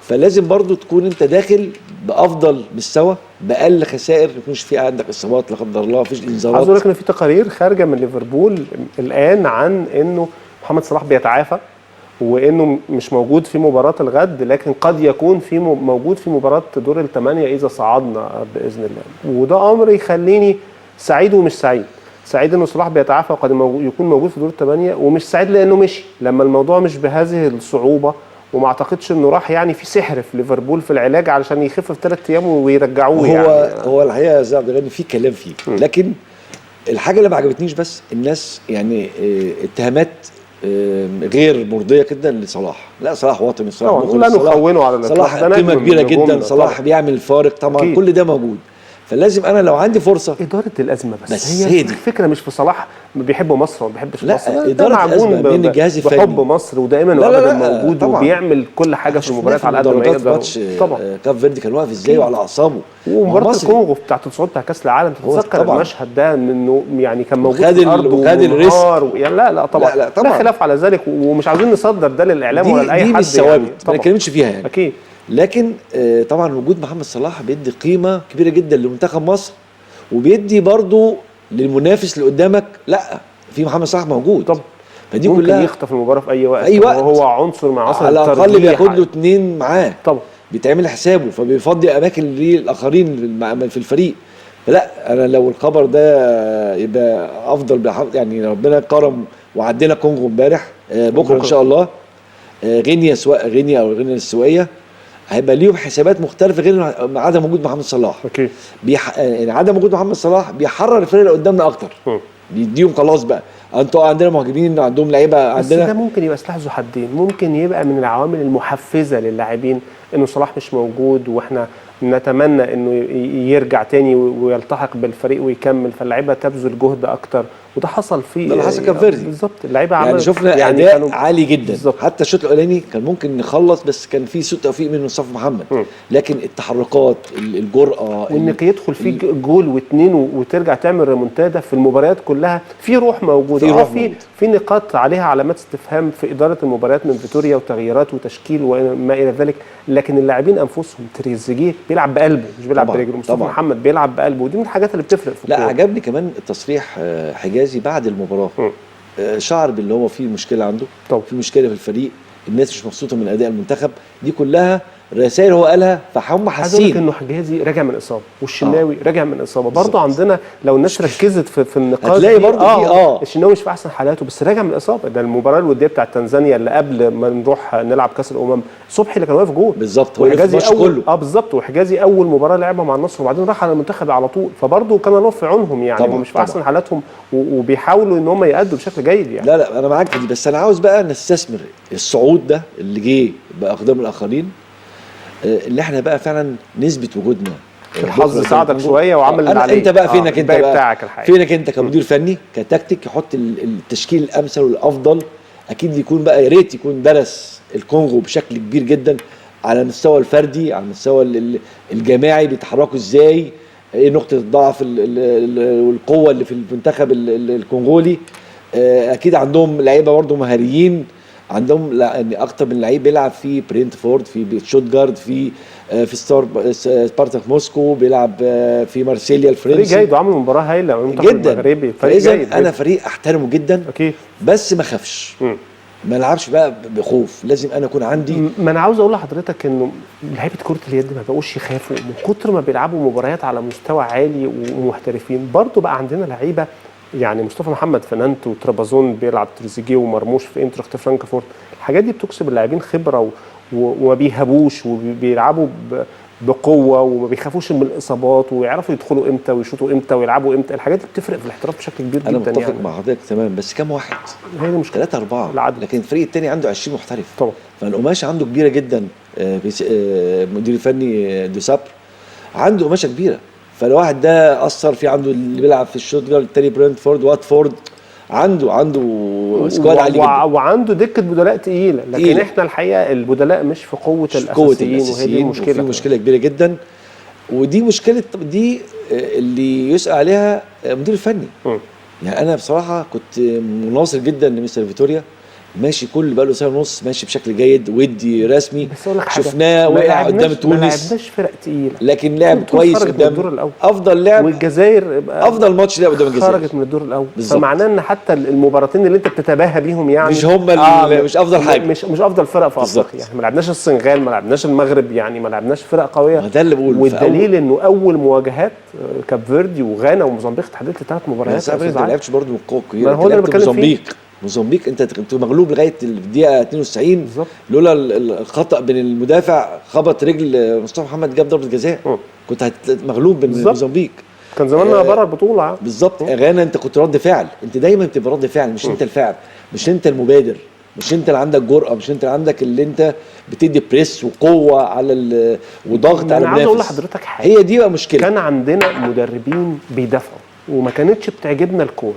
B: فلازم برضو تكون انت داخل بافضل مستوى، باقل خسائر، ما يكونش في عندك اصابات لا قدر الله، مفيش انذارات.
A: عايز اقول لك ان في تقارير خارجه من ليفربول الان عن انه محمد صلاح بيتعافى وانه مش موجود في مباراه الغد، لكن قد يكون موجود في مباراه دور الثمانيه اذا صعدنا باذن الله. وده امر يخليني سعيد ومش سعيد. سعيد انه صلاح بيتعافى وقد يكون موجود في دور الثمانيه، ومش سعيد لانه مشي لما الموضوع مش بهذه الصعوبه، وما اعتقدش انه راح يعني في سحر في ليفربول في العلاج علشان يخف في 3 ايام ويرجعوه.
B: هو الحقيقه يا عبد الغني في كلام فيه، لكن الحاجه اللي ما عجبتنيش بس الناس يعني اتهامات غير مرضيه جدا لصلاح. لا صلاح وطني، صلاح
A: مخلص، نخونه على
B: صلاح قيمه كبيره جدا، صلاح بيعمل فارق طبعا أكيد. كل ده موجود. فلازم انا لو عندي فرصه
A: اداره الازمه بس هي دي الفكره، مش في صلاح بيحب مصر وما بيحبش مصر.
B: لا اداره الازمه بين الجهاز الفني
A: بحب مصر ودائما وابدا موجود طبعًا. وبيعمل كل حاجه في المباريات على قد ما يقدر.
B: طبعا كاب فيردي كان واقف ازاي وعلى اعصابه.
A: ومباراه الكونغو بتاعت الصعود بتاع كاس العالم، تتذكر المشهد ده انه يعني كان موجود في الارض
B: وخد الريسك
A: يعني. لا طبعا لا خلاف على ذلك، ومش عاوزين نصدر ده للاعلام ولا لاي حد.
B: دي مش ثوابت ما نتكلمش فيها يعني
A: اكيد.
B: لكن طبعا وجود محمد صلاح بيدي قيمه كبيره جدا لمنتخب مصر، وبيدي برضو للمنافس اللي قدامك لا في محمد صلاح موجود
A: طبعا.
B: فدي
A: ممكن
B: كلها
A: يخطف المباراه في اي وقت،
B: وهو
A: عنصر مع عصر
B: على الاقل بياخد له 2 معاه
A: طبعا،
B: بيتعمل حسابه، فبيفضي اماكن للاخرين في الفريق. فلا انا لو الخبر ده يبقى افضل يعني ربنا كرم وعدينا كونغو امبارح، بكره ان شاء الله غينيا، سواء غينيا او غينيا السويه هيبقى ليهم حسابات مختلفه غير عدم وجود محمد صلاح.
A: اوكي.
B: يعني عدم وجود محمد صلاح بيحرر الفريق اللي قدامنا اكتر، بيديهم خلاص بقى انتوا عندنا مهاجمين، عندهم لعيبه، عندنا.
A: بس ده ممكن يبقى سلاح ذو حدين، ممكن يبقى من العوامل المحفزه للاعبين انه صلاح مش موجود واحنا نتمنى انه يرجع تاني ويلتحق بالفريق ويكمل، فاللعيبه تبذل جهد اكتر، وده حصل في
B: ده اللي حصل كاب فيردي
A: بالظبط. اللعيبه
B: يعني شفنا
A: يعني
B: اداء عالي جدا
A: بالزبط.
B: حتى الشوط الاولاني كان ممكن نخلص، بس كان في سوء توفيق من مصطفى محمد. لكن التحركات، الجرأه،
A: وانك يدخل فيك جول واثنين وترجع تعمل ريمونتادا في المباريات كلها، في روح موجوده. في نقاط عليها علامات استفهام في اداره المباريات من فيتوريا وتغييرات وتشكيل وما الى ذلك، لكن اللاعبين انفسهم تريزيجيه بيلعب بقلبه مش بيلعب برجله، مصطفى محمد بيلعب بقلبه، ودي من الحاجات اللي بتفرق في
B: الكوره. لا عجبني كمان التصريح حجازي بعد المباراه، شعر باللي هو فيه مشكله عنده، في مشكله في الفريق، الناس مش مبسوطه من اداء المنتخب، دي كلها رسائل هو قالها، فهم حاسين.
A: عايز انه حجازي راجع من اصابه، والشناوي راجع من اصابه برضه. عندنا لو الناس ركزت في النقاط
B: هتلاقي برضه
A: الشناوي مش في احسن حالاته، بس راجع من اصابه. ده المباراه الوديه بتاعت تنزانيا اللي قبل ما نروح نلعب كاس الامم، صبحي اللي كان واقف جول
B: بالظبط،
A: وحجازي كله بالظبط، وحجازي اول مباراه لعبها مع النصر وبعدين راح على المنتخب على طول، فبرضه كان الله في عونهم يعني، هم مش في احسن حالاتهم وبيحاولوا ان هم يأدوا بشكل جيد يعني.
B: لا انا معاك في دي، بس انا عاوز بقى نستثمر الصعود ده اللي جه باقدام الاخرين، اللي احنا بقى فعلا نثبت وجودنا.
A: الحظ ساعدك شويه وعمل اللي عليك.
B: انت بقى فينك انت بقى
A: بتاعك الحقيقي،
B: فينك انت كمدير فني كتكتيك، يحط التشكيل الامثل والافضل. اكيد يكون بقى، يا ريت يكون درس الكونغو بشكل كبير جدا على المستوى الفردي، على المستوى الجماعي، بيتحركوا ازاي، ايه نقطه الضعف والقوه اللي في المنتخب الكونغولي. اكيد عندهم لعيبه برضه مهاريين، عندهم يعني اكتر من لعيب بيلعب في برينتفورد، في شوتجارد، في سبارتاك موسكو، بيلعب في مارسيليا الفرنسي.
A: فريق جيد وعمل مباراه هايله
B: جدا
A: المغربي، فريق جيد.
B: انا فريق احترمه جدا
A: اكيد،
B: بس ما خافش، ما نلعبش بقى بخوف، لازم انا اكون عندي.
A: ما انا عاوز اقول لحضرتك انه لعيبه كره اليد ما بقوش يخافوا من كتر ما بيلعبوا مباريات على مستوى عالي ومحترفين. برضو بقى عندنا لعيبه يعني مصطفى محمد في نانت وترابازون بيلعب تريزيجيه ومرموش في انترخت فرانكفورت، الحاجات دي بتكسب اللاعبين خبره وما بيهبوش وبيلعبوا بقوه وما بيخافوش من الاصابات ويعرفوا يدخلوا امتى ويشوطوا امتى ويلعبوا امتى. الحاجات دي بتفرق في الاحتراف بشكل كبير جدا.
B: انا متفق
A: يعني
B: مع حضرتك تمام، بس كام واحد؟
A: هي دي مشكله،
B: 3 4
A: العدد.
B: لكن الفريق الثاني عنده 20 محترف
A: طبعا،
B: فالقماشه عنده كبيره جدا. المدير الفني دوسابر عنده قماشه كبيره، فالواحد ده اثر في، عنده اللي بيلعب في الشوتجارد، التاني برينتفورد، واتفورد، عنده سكواد عالي جدا،
A: وعنده دكه بدلاء تقيله، لكن احنا الحقيقه البدلاء مش في قوه الاساسيين، وهي دي المشكله.
B: في مشكله كبيره جدا، ودي مشكله دي اللي يسأل عليها مدير الفني. يعني انا بصراحه كنت مناصر جدا لمستر فيتوريا، ماشي كل بقى له سنه ونص ماشي بشكل جيد ودي رسمي، شفناه وقع قدام تونس،
A: ما لعبناش فرق تقيله،
B: لكن لعب كويس قدام
A: افضل لعب، والجزائر
B: افضل ماتش لعب قدام الجزائر،
A: خرجت من الدور الاول. فمعناه ان حتى المباراتين اللي انت بتتباهى بيهم يعني
B: مش هم مش افضل حاجه،
A: مش افضل فرق في افريقيا يعني. ما لعبناش السنغال، ما لعبناش المغرب، يعني ما لعبناش فرق قويه.
B: ده اللي بقوله،
A: والدليل انه اول مواجهات كاب فيردي وغانا وموزمبيق اتحددت 3 مباريات.
B: انت ما لعبتش برضه من قوه
A: كبيره، هو اللي بتكلم فيه.
B: موزمبيق انت كنت مغلوب لغايه الدقيقه 92 بالظبط، لولا الخطا بين المدافع خبط رجل مصطفى محمد جاب ضربه جزاء، كنت مغلوب من موزمبيق،
A: كان زماننا بره البطوله
B: بالظبط. غانا انت كنت رد فعل، انت دايما بتبقى رد فعل، مش انت الفاعل، مش انت المبادر، مش انت اللي عندك جرأه، مش انت اللي عندك اللي انت بتدي بريس وقوه على وضغط على المنافس.
A: انا عايز اقول لحضرتك حاجه،
B: هي دي بقى مشكله.
A: كان عندنا مدربين بيدافعوا وما كانتش بتعجبنا الكوره،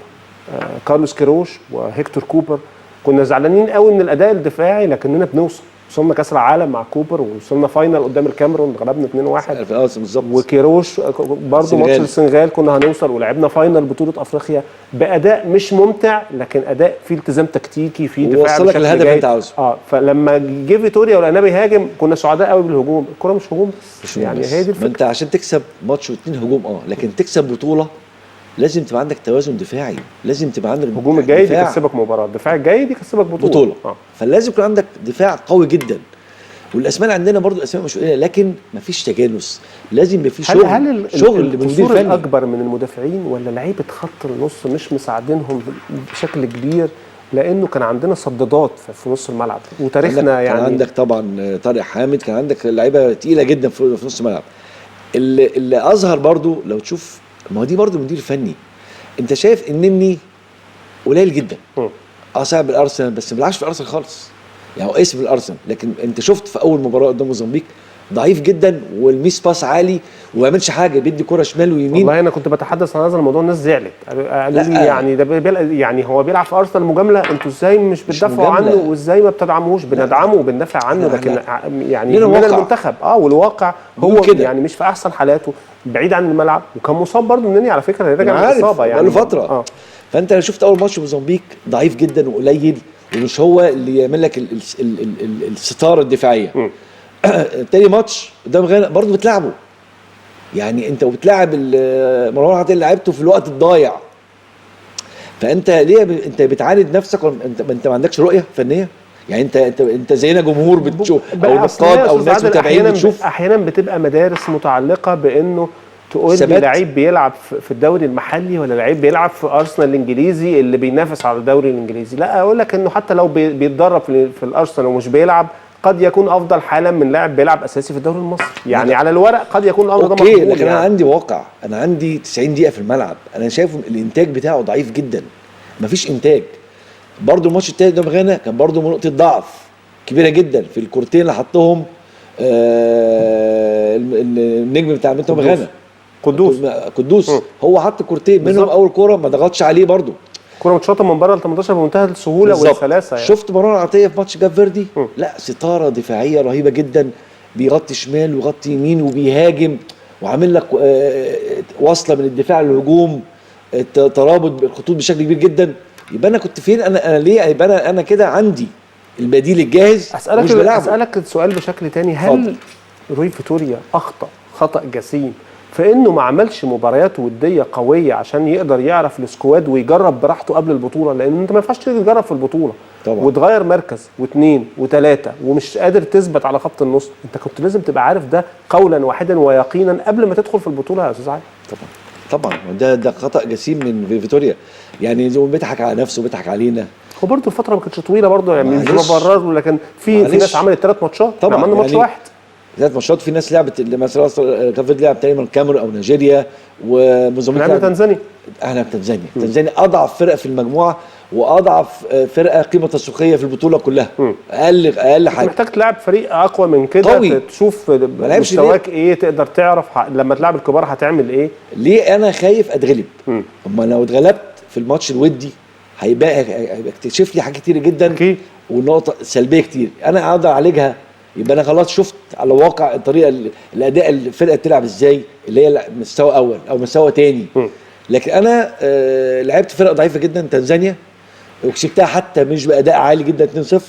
A: كارلوس كيروش وهيكتور كوبر، كنا زعلانين قوي من الاداء الدفاعي لكننا بنوصل. وصلنا كاس العالم مع كوبر، ووصلنا فاينل قدام الكاميرون غلبنا 2-1
B: بالظبط.
A: وكيروش برضه ماتش السنغال كنا هنوصل، ولعبنا فاينل بطوله افريقيا باداء مش ممتع لكن اداء فيه التزام تكتيكي، فيه دفاع
B: وصلك الهدف اللي انت عاوزه.
A: فلما جه فيتوريا ولقيناه بيهاجم كنا سعداء قوي بالهجوم. الكوره مش هجوم بس، يعني هي دي الفكره.
B: انت عشان تكسب ماتش و2 هجوم لكن تكسب بطوله لازم تبقى عندك توازن دفاعي، لازم تبقى عندك
A: الهجوم الجيد يكسبك مباراه، الدفاع الجيد يكسبك بطوله.
B: فلازم يكون عندك دفاع قوي جدا. والاسماء عندنا برضو اسماء مش قليله، لكن مفيش تجانس، لازم يبقى في شغل.
A: هل
B: شغل المدير الفني
A: الاكبر من المدافعين ولا لعيبه خط النص مش مساعدينهم بشكل كبير؟ لانه كان عندنا صدادات في نص الملعب وتاريخنا يعني.
B: كان عندك طبعا طارق حامد، كان عندك لعيبه تقيله جدا في نص الملعب. اللي اظهر برضو لو تشوف، ما هو دي برضو مدير فني. انت شايف انني قليل جدا صعب الارسنال، بس ما بيلعبش في الارسنال خالص، يعني هو اسم الارسنال، لكن انت شفت في اول مباراه قدام موزمبيق ضعيف جدا، والميس باس عالي وما بيعملش حاجه، بيدي كره شمال ويمين.
A: والله انا كنت بتحدث عن هذا الموضوع، الناس زعلت قالوا لي يعني ده يعني هو بيلعب في ارسنال مجامله، انتوا ازاي مش بتدافعوا عنه وازاي ما بتدعموش؟ بندعمه وبندافع عنه، لكن يعني من المنتخب والواقع هو كده يعني مش في احسن حالاته، بعيد عن الملعب، وكان مصاب برضه النني على فكره، رجع من الاصابه يعني
B: بقاله فتره. فانت لو شفت اول ماتش موزمبيق ضعيف جدا وقليل، ومش هو اللي يعمل لك الستاره الدفاعيه. تاني ماتش قدام غانا برضه بتلعبه، يعني انت وبتلعب مروان عطيه اللي لعبته في الوقت الضايع. فانت ليه انت بتعاند نفسك؟ انت ما عندكش رؤيه فنيه؟ يعني انت زينا جمهور بتشوف او نقاد او ناس متابعين بتشوف.
A: احيانا بتبقى مدارس متعلقه بانه تقول لي لعيب بيلعب في الدوري المحلي ولا لعيب بيلعب في ارسنال الانجليزي اللي بينافس على الدوري الانجليزي. لا، اقول لك انه حتى لو بيتدرب في الارسنال ومش بيلعب، قد يكون افضل حالا من لاعب بيلعب اساسي في الدوري المصري. يعني على الورق قد يكون الامر ده
B: مقبول. لكن انا عندي واقع، انا عندي 90 دقيقه في الملعب، انا شايف الانتاج بتاعه ضعيف جدا، مفيش انتاج. برضو الماتش التاني قدام غانا كان برضو نقطه ضعف كبيره جدا في الكورتين اللي حطهم النجم بتاع منتخب غانا قدوس. هو حط كورتين منهم اول كوره ما ضغطش عليه، برضو
A: كوره متشاطه من بره ل 18 بمنتهى السهوله والسلاسه.
B: يعني شفت مروان عطيه في ماتش جاب فيردي؟ لا، ستاره دفاعيه رهيبه جدا، بيغطي شمال ويغطي يمين وبيهاجم، وعامل لك واصله من الدفاع للهجوم، ترابط بالخطوط بشكل كبير جدا. يبقى انا كنت فين؟ انا ليه؟ يبقى انا كده عندي البديل الجاهز.
A: اسالك السؤال بشكل تاني، هل روي فيتوريا اخطا خطا جسيم في انه ما عملش مباريات وديه قويه عشان يقدر يعرف السكواد ويجرب براحته قبل البطوله؟ لان انت ما ينفعش تيجي تجرب في البطوله طبعا وتغير مركز واثنين وثلاثه ومش قادر تثبت على خط النص. انت كنت لازم تبقى عارف ده قولا واحدا ويقينا قبل ما تدخل في البطوله يا استاذ علي.
B: طبعا ده خطا جسيم من فيتوريا، يعني زي ما بيضحك على نفسه وبيضحك علينا.
A: هو برضه الفتره ما كانتش طويله برضه، يعني مش ببرر، لكن في ناس عملت 3 ماتشات، طبعا عملنا ماتش واحد.
B: 3 ماتشات، في ناس لعبت مثلا كافيد لعب تقريبا كاميرون او نيجيريا، وموزمبيق
A: لعبنا تنزانيا.
B: احنا تنزانيا اضعف فرقه في المجموعه واضعف فرقه قيمه تسويقيه في البطوله كلها. اقل حاجه
A: محتاج تلعب فريق اقوى من كده قوي. تشوف مستواك ايه، تقدر تعرف لما تلعب الكبار هتعمل ايه.
B: ليه انا خايف اتغلب؟ اما لو اتغلبت في الماتش الودي هيبقى اكتشف لي حاجات كتير جدا ونقطه سلبيه كتير انا اقدر اعالجها. يبقى انا خلاص شفت على واقع الطريقه الاداء الفرقه بتلعب ازاي، اللي هي مستوى اول او مستوى تاني. لكن انا لعبت فرقه ضعيفه جدا تنزانيا وكسبتها حتى مش باداء عالي جدا 2-0،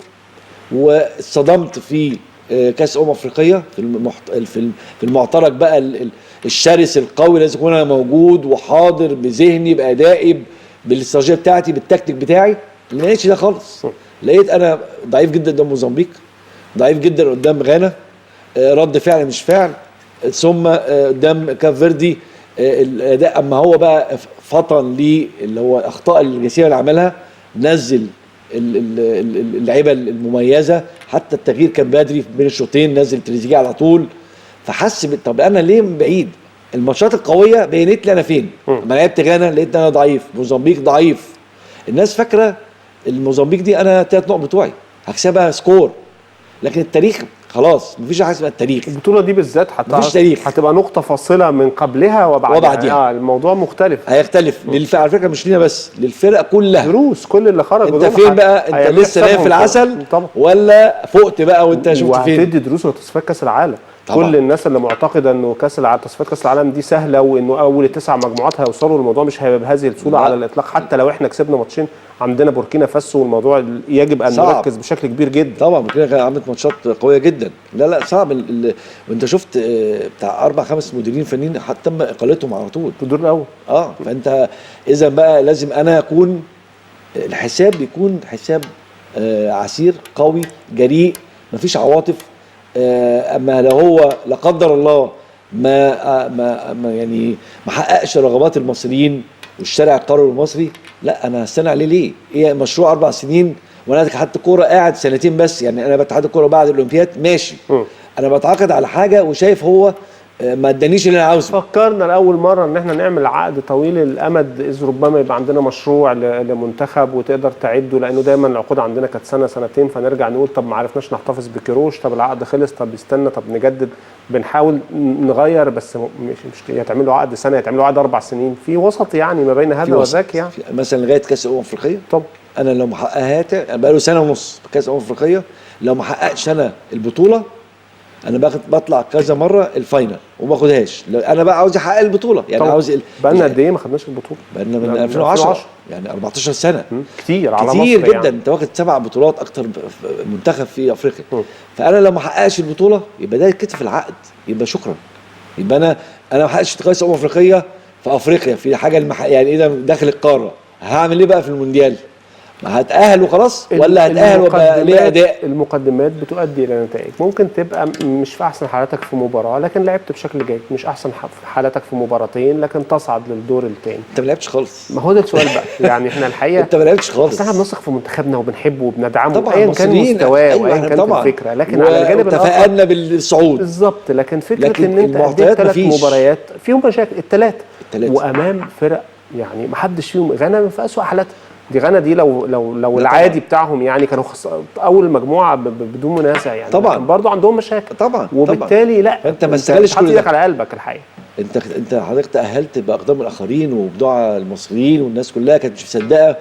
B: واتصدمت في كاس افريقيا في المعترك بقى الشرس القوي، لازم اكون انا موجود وحاضر بذهني بادائي بالاستراتيجيه بتاعتي بالتكتيك بتاعي. ما لقيتش ده خالص، لقيت انا ضعيف جدا قدام موزمبيق، ضعيف جدا قدام غانا، رد فعل مش فعل، ثم قدام كاب فيردي الاداء. اما هو بقى فطن ليه اللي هو الاخطاء الجسيمه اللي عملها، نزل اللعيبه المميزه، حتى التغيير كان بدري بين الشوطين، نزل تريزيجيه على طول. فحس طب انا ليه من بعيد؟ الماتشات القويه بينت لي انا فين. لما لعبت غانا لقيت انا ضعيف، موزمبيق ضعيف. الناس فاكره الموزمبيق دي انا 3 نقط بتوعي هكسبها سكور، لكن التاريخ خلاص مفيش حاجه اسمها التاريخ.
A: البطوله دي بالذات
B: مفيش تاريخ،
A: هتبقى نقطه فاصله من قبلها وبعدها. الموضوع مختلف،
B: هيختلف على فكره مش لينا بس، للفرقه كلها.
A: دروس كل اللي خرج.
B: انت فين بقى؟ انت لسه نايم في العسل ولا فقت بقى وانت شفت فين؟
A: وهتدي دروس لتصفيات كاس العالم طبعا. كل الناس اللي معتقده انه تصفيات كاس العالم دي سهله وانه اول 9 مجموعات هيوصلوا، الموضوع مش هيبقى بهذه السهوله على الاطلاق. حتى لو احنا كسبنا ماتشين عندنا بوركينا فاسو، والموضوع يجب ان نركز بشكل كبير جدا.
B: طبعا بوركينا عملت ماتشات قويه جدا. لا صعب. وانت شفت بتاع 4-5 مديرين فنيين حتى تم اقالتهم على طول
A: في الدور الاول.
B: فانت اذا بقى لازم انا اكون الحساب يكون حساب عسير قوي جريء، مفيش عواطف. اما لو هو لا قدر الله ما حققش رغبات المصريين والشارع القروي المصري، لا انا هستنى عليه ليه؟ ايه مشروع 4 سنين وانا اتحاد الكوره قاعد 2 بس؟ يعني انا باتحاد الكوره بعد الاولمبياد ماشي. انا بتعاقد على حاجه وشايف هو ما ادانيش اللي انا عاوزه.
A: فكرنا لاول مره ان احنا نعمل عقد طويل الامد، اذ ربما يبقى عندنا مشروع لمنتخب وتقدر تعده، لانه دايما العقود عندنا كانت سنه سنتين، فنرجع نقول طب ما عرفناش نحتفظ بكيروش، طب العقد خلص، طب استنى، طب نجدد. بنحاول نغير، بس مش يتعملوا عقد سنه، يتعملوا عقد 4 سنين، في وسط يعني ما بين هذا وذاك يعني.
B: مثلا لغايه كاس الامم الافريقيه،
A: طب
B: انا لو ما حققهاش بقى له سنه ونص كاس الامم الافريقيه، لو ما حققش انا البطوله انا بطلع كذا مره الفاينل وما باخدهاش. انا بقى عاوز احقق البطوله يعني. عاوز
A: بقى لنا قد ايه ما خدناش البطوله؟
B: بقى لنا من 2010 يعني 14 سنه.
A: كتير على
B: كتير
A: مصر
B: جدا
A: يعني.
B: انت واخد 7 بطولات اكتر منتخب في افريقيا. فانا لو ما حققش البطوله يبقى ده كتف العقد، يبقى شكرا. يبقى انا ما حققتش كاس افريقيه في افريقيا في حاجه يعني ايه ده داخل القاره، هعمل ايه بقى في المونديال؟ هتأهل وخلاص ولا هتأهل وبقى ليه اداء؟
A: المقدمات بتؤدي الى نتائج. ممكن تبقى مش في احسن حالاتك في مباراه لكن لعبت بشكل جيد، مش احسن حالاتك في مباراتين لكن تصعد للدور الثاني.
B: انت ما لعبتش خالص.
A: ما هو ده السؤال بقى يعني احنا الحقيقه
B: انت ما لعبتش خالص.
A: بس احنا بنثق في منتخبنا وبنحبه وبندعمه
B: طبعا
A: ايا كان مستواه وايا كانت
B: طبعا.
A: الفكره، لكن على الجانب الاخر
B: اتفقنا بالصعود
A: بالظبط. لكن فكره ان انت اديت 3 مباريات فيهم مشاكل، الثلاثه وامام فرق يعني ما حدش فيهم. غانا في اسوء حالاتها دي، غانا دي لو العادي بتاعهم يعني كانوا اول مجموعه بدون منازع يعني.
B: طبعا
A: برضه عندهم مشاكل
B: طبعا.
A: وبالتالي لا
B: انت ما استغلش كل
A: ده على قلبك الحقيقه.
B: انت حضرتك تاهلت باقدام الاخرين وبدعاء المصريين والناس كلها كانت مش مصدقه.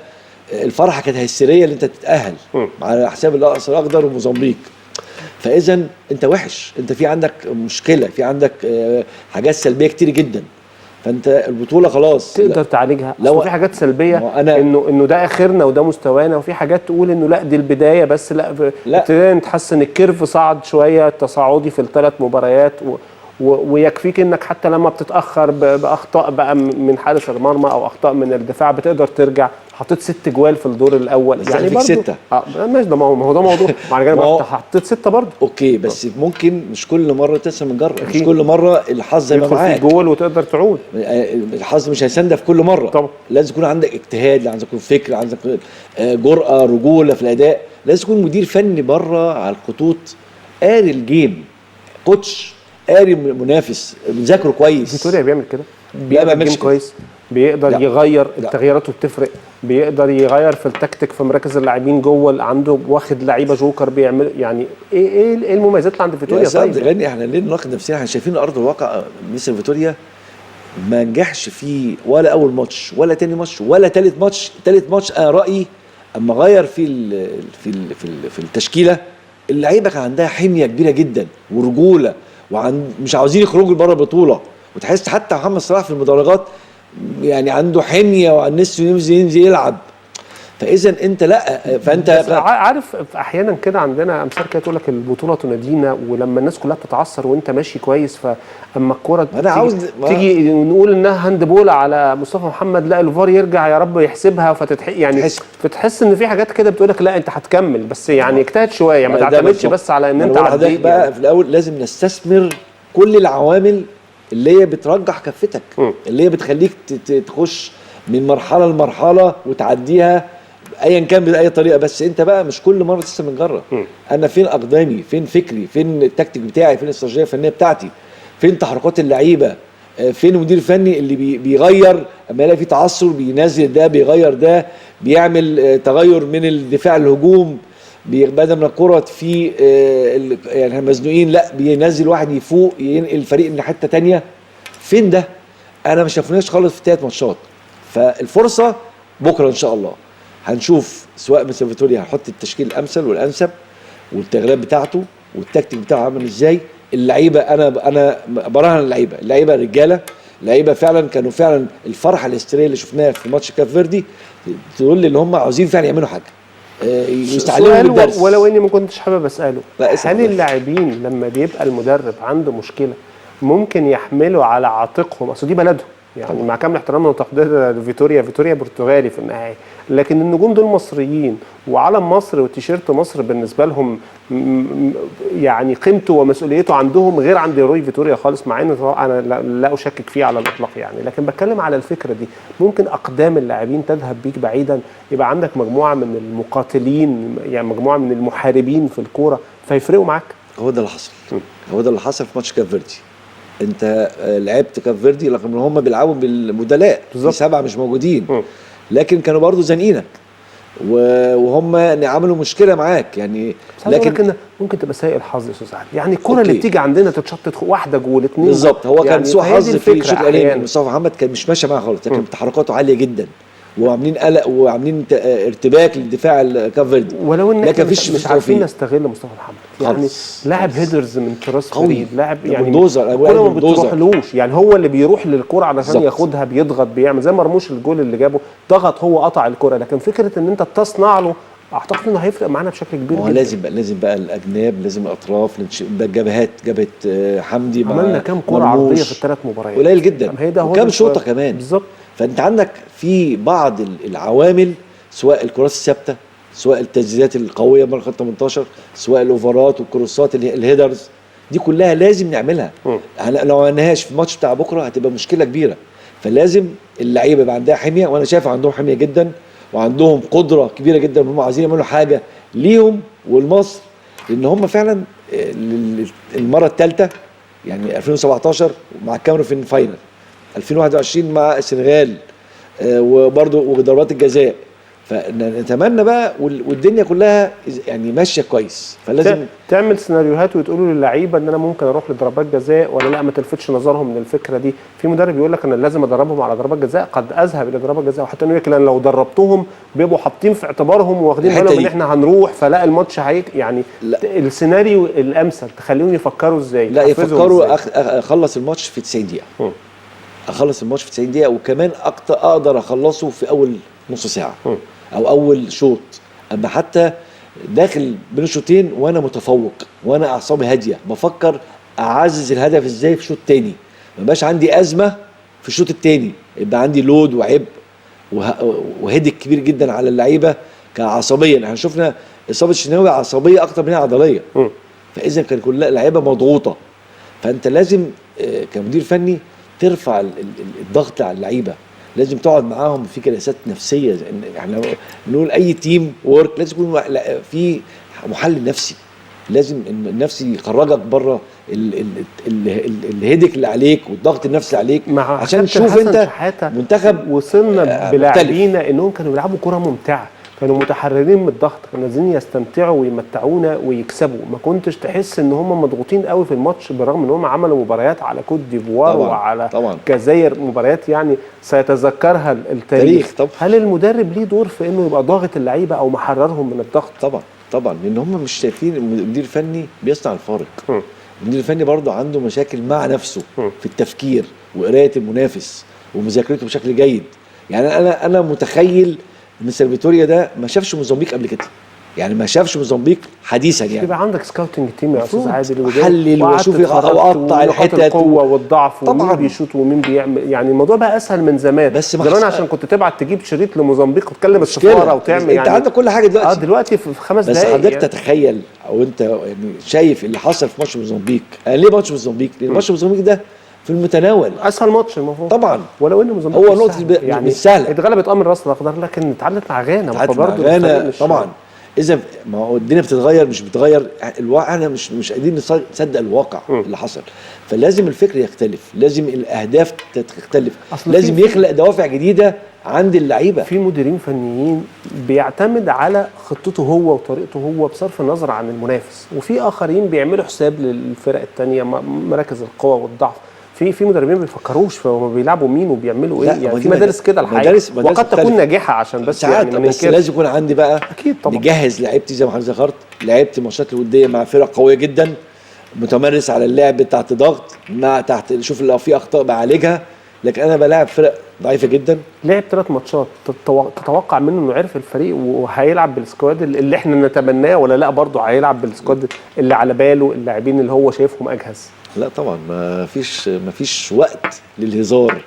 B: الفرحه كانت هستيريه اللي انت تتاهل على حساب الاقصى الاخضر وموزمبيق. فاذا انت وحش، انت في عندك مشكله، في عندك حاجات سلبيه كتير جدا. فانت البطوله خلاص
A: تقدر تعالجها. لو في حاجات سلبيه انه ده اخرنا وده مستوانا، وفي حاجات تقول انه لا دي البدايه بس، لا ابتدينا نتحسن، الكيرف صعد شويه تصاعدي في ال3 مباريات ويكفيك انك حتى لما بتتاخر باخطاء بقى من حارس المرمى او اخطاء من الدفاع بتقدر ترجع. حطيت 6 جوال في الدور الاول يعني برضه
B: 6
A: ماشي. ده ما هو ده موضوع مع جانب حطيت 6 برضه
B: اوكي. بس ممكن مش كل مره تنسى من جرب، مش كل مره الحظ هيبقى معاك
A: في جول وتقدر تعود.
B: الحظ مش هيساندك في كل مره طبعا. لازم يكون عندك اجتهاد، لازم يكون فكر، عندك جرأه، رجوله في الاداء. لازم يكون مدير فني بره على الخطوط قاري الجيم، كوتش قاري منافس مذاكره كويس.
A: فيتوريا بيعمل كده، بيعمل جيم كويس، بيقدر يغير تغييراته بتفرق، بيقدر يغير في التكتيك في مراكز اللاعبين جوه، عنده واخد لعيبه جوكر بيعمل يعني ايه المميزات اللي عند فيتوريا؟
B: طيب غني احنا ليه نناقض نفسنا؟ احنا شايفين ارض الواقع مستر فيتوريا ما نجحش فيه ولا اول ماتش ولا تاني ماتش ولا تالت ماتش. تالت ماتش انا رايي اما غير في التشكيله اللعيبه كان عندها حميه كبيره جدا ورجوله مش عاوزين يخرجوا بره البطوله. وتحس حتى محمد صلاح في المدرجات يعني عنده حميه وعن نفسه ينزل يلعب. فاذا انت لا فانت
A: عارف احيانا كده عندنا امثال كده تقول لك البطوله تنادينا، ولما الناس كلها بتتعثر وانت ماشي كويس، فاما الكوره تيجي نقول انها هاند بول على مصطفى محمد، لا الفار يرجع يا رب يحسبها يعني فتحس ان في حاجات كده بتقول لك لا انت هتكمل بس يعني اجتهد شويه، ما تعتمدش بس على ان انت
B: عديت بقى يعني. في الاول لازم نستثمر كل العوامل اللي هي بترجح كفتك، اللي هي بتخليك تخش من مرحله لمرحله وتعديها ايا كان باي طريقه. بس انت بقى مش كل مره لسه بنجرب. انا فين اقدامي، فين فكري، فين التكتيك بتاعي، فين الاستراتيجيه الفنيه بتاعتي، فين تحركات اللعيبه، فين المدير الفني اللي بيغير اما يلاقي في تعثر بينزل ده، بيغير ده، بيعمل تغير من الدفاع للهجوم، بدل من الكره في يعني مزنوقين لا بينزل واحد يفوق ينقل الفريق لحته ثانيه. فين ده؟ انا ما شافناش خالص في 3 ماتشات. فالفرصه بكره ان شاء الله هنشوف سواء مستر فيتوريا هيحط التشكيل الامثل والانسب والتغييرات بتاعته والتكتيك بتاعه عامل ازاي. اللعيبه انا براهن اللعيبه رجاله، اللعيبه فعلا كانوا فعلا الفرحه الهستيريه اللي شفناها في ماتش كاب فيردي تقول لي ان هم عاوزين فعلا يعملوا حاجه يستعلموا بالدرس.
A: ولو اني ما كنتش حابب اساله، هل اللاعبين لما بيبقى المدرب عنده مشكله ممكن يحملوا على عاتقهم؟ اصل دي بلدهم يعني مع كامل احترامنا وتقديرنا لفيتوريا برتغالي في النهايه، لكن النجوم دول مصريين وعلم مصر وتيشيرت مصر بالنسبه لهم يعني قيمته ومسؤوليته عندهم غير عند روي فيتوريا خالص، مع ان انا لا اشكك فيه على الاطلاق يعني. لكن بتكلم على الفكره دي، ممكن اقدام اللاعبين تذهب بيك بعيدا، يبقى عندك مجموعه من المقاتلين يعني مجموعه من المحاربين في الكوره فيفرقوا معاك.
B: هو ده اللي حصل. هو ده اللي حصل في ماتش كاب فيردي. انت لعبت كاب فيردي رغم ان هم بيلعبوا بالبدلاء، في 7 مش موجودين، لكن كانوا برضو زنقينك وهم عملوا مشكله معاك يعني.
A: لكن ممكن تبقى سيء الحظ يا استاذ علي، يعني الكره اللي بتيجي عندنا تتشطت واحده جول 2
B: بالظبط. هو
A: يعني
B: كان سوء حظ في الشوط الاولاني، مصطفى محمد كان مش ماشي معاه خالص، لكن تحركاته عاليه جدا وعاملين قلق وعاملين ارتباك للدفاع الكاب فيردي،
A: ولو ان احنا مش عارفين نستغل مصطفى محمد، يعني لاعب هيدرز من تراث فريد، لاعب يعني الكوره ما بتروحلوش، يعني هو اللي بيروح للكوره علشان ياخدها، بيضغط، بيعمل زي مرموش الجول اللي جابه ضغط، هو قطع الكوره، لكن فكره ان انت تصنع له اعتقد انه هيفرق معانا بشكل كبير جدا.
B: لازم بقى الاجناب، لازم الاطراف، جبهه حمدي مع
A: عملنا كام كوره عرضيه في ال3 مباريات
B: قليل جدا، وكام شوطه كمان
A: بالظبط.
B: فانت عندك في بعض العوامل، سواء الكرات الثابته، سواء التسديدات القويه بره خط 18، سواء الاوفرات والكروسات الهيدرز، دي كلها لازم نعملها. لو ما عملناهاش في الماتش بتاع بكره هتبقى مشكله كبيره. فلازم اللعيبه يبقى عندها حميه، وانا شايف عندهم حميه جدا وعندهم قدره كبيره جدا ان هم عايزين يعملوا حاجه ليهم ولمصر، لان هم فعلا المره الثالثه يعني 2017 مع الكاميرون في الفاينل، 2021 مع السنغال وبرضه وضربات الجزاء، فنتمنى بقى والدنيا كلها يعني ماشيه كويس. فلازم
A: تعمل سيناريوهات وتقولوا للعيبه ان انا ممكن اروح لضربات جزاء ولا لا، ما تلفتش نظرهم للفكره دي. في مدرب يقول لك انا لازم ادربهم على ضربات جزاء، قد اذهب الى ضربات جزاء، وحتى انه يقول لو دربتهم بيبقوا حاطين في اعتبارهم واخدين بالهم ان احنا هنروح فلا الماتش يعني لا. السيناريو الامثل تخليهم يفكروا ازاي؟
B: لا يفكروا اخلص الماتش في 90 دقيقه، اخلص الماتش في 90 دقيقه، وكمان اقدر اخلصه في اول نص ساعه او اول شوط، اما حتى داخل بين الشوطين وانا متفوق وانا اعصابي هاديه، بفكر اعزز الهدف ازاي في شوط تاني، ما بقاش عندي ازمه في الشوط التاني، يبقى عندي لود وعبء وهدك كبير جدا على اللعيبه كعصبيا. احنا شفنا اصابه الشناوي عصبيه اكتر منها عضليه، فاذا كان كل لعيبه مضغوطه، فانت لازم كمدير فني ترفع الضغط على اللعيبه، لازم تقعد معاهم في جلسات نفسيه، يعني نقول اي تيم وورك لازم يكون في محلل نفسي، لازم النفسي يخرجك بره الهيدك اللي عليك والضغط النفسي عليك، عشان تشوف انت منتخب.
A: وصلنا بلاعبينا انهم كانوا بيلعبوا كره ممتعه، كانوا متحررين من الضغط، كانوا عايزين يستمتعوا ويمتعونا ويكسبوا، ما كنتش تحس ان هم مضغوطين قوي في الماتش، بالرغم ان هم عملوا مباريات على كوت ديفوار وعلى الجزائر، مباريات يعني سيتذكرها التاريخ. هل المدرب ليه دور في انه يبقى ضاغط اللعيبه او محررهم من الضغط؟
B: طبعا لان هم مش شايفين المدير الفني بيصنع الفارق. المدير الفني برضه عنده مشاكل مع نفسه في التفكير وقرايه المنافس ومذاكرته بشكل جيد. يعني انا متخيل مستر فيتوريا ده ما شافش موزمبيق قبل كده، يعني ما شافش موزمبيق حديثا، يعني
A: يبقى عندك سكاوتنج تيم يا استاذ عادل،
B: وحلل وشوف وقطع الحتت
A: القوه والضعف ومين بيشوط ومين بيعمل، يعني الموضوع بقى اسهل من زمان.
B: بس
A: زمان عشان كنت تبعت تجيب شريط لموزمبيق وتكلم السفاره وتعمل، يعني
B: انت عندك كل حاجه دلوقتي.
A: دلوقتي في 5 دقائق.
B: بس حضرتك يعني تتخيل او انت يعني شايف اللي حصل في ماتش موزمبيق. ليه ماتش موزمبيق؟ لان ماتش موزمبيق ده في المتناول،
A: اسهل ماتش المفروض
B: طبعا،
A: ولو ان موزمبيق
B: هو نقطه يعني مش سهله،
A: اتغلبت من راس الاخضر، لكن اتعادلت مع غانا
B: غانا طبعا. اذا ما هو الدنيا بتتغير، مش بتغير الواقع، احنا مش قادرين نصدق الواقع اللي حصل، فلازم الفكر يختلف، لازم الاهداف تختلف، لازم يخلق دوافع جديده عند اللعيبه.
A: في مديرين فنيين بيعتمد على خطته هو وطريقته هو بصرف النظر عن المنافس، وفي اخرين بيعملوا حساب للفرق الثانيه، مراكز القوه والضعف. في مدربين ما بيفكروش فهم بيلعبوا مين وبيعملوا ايه، يعني في مدارس كده الحقيقه وقد تكون ناجحه عشان بس يعني
B: بس لازم يكون عندي بقى
A: اكيد طبعا
B: نجهز لعيبتي زي ما حضرتك ذكرت، لعبت ماتشات الوديه مع فرق قويه جدا، متمرس على اللعب تحت ضغط، مع تحت شوف لو في اخطاء بعالجها، لكن انا بلاعب فرق ضعيفه جدا.
A: لعب 3 ماتشات، تتوقع منه انه عرف الفريق وهيلعب بالسكواد اللي احنا نتمناه، ولا لا برضه هيلعب بالسكواد اللي على باله، اللاعبين اللي هو شايفهم اجهز؟
B: لا طبعا ما فيش وقت للهزار،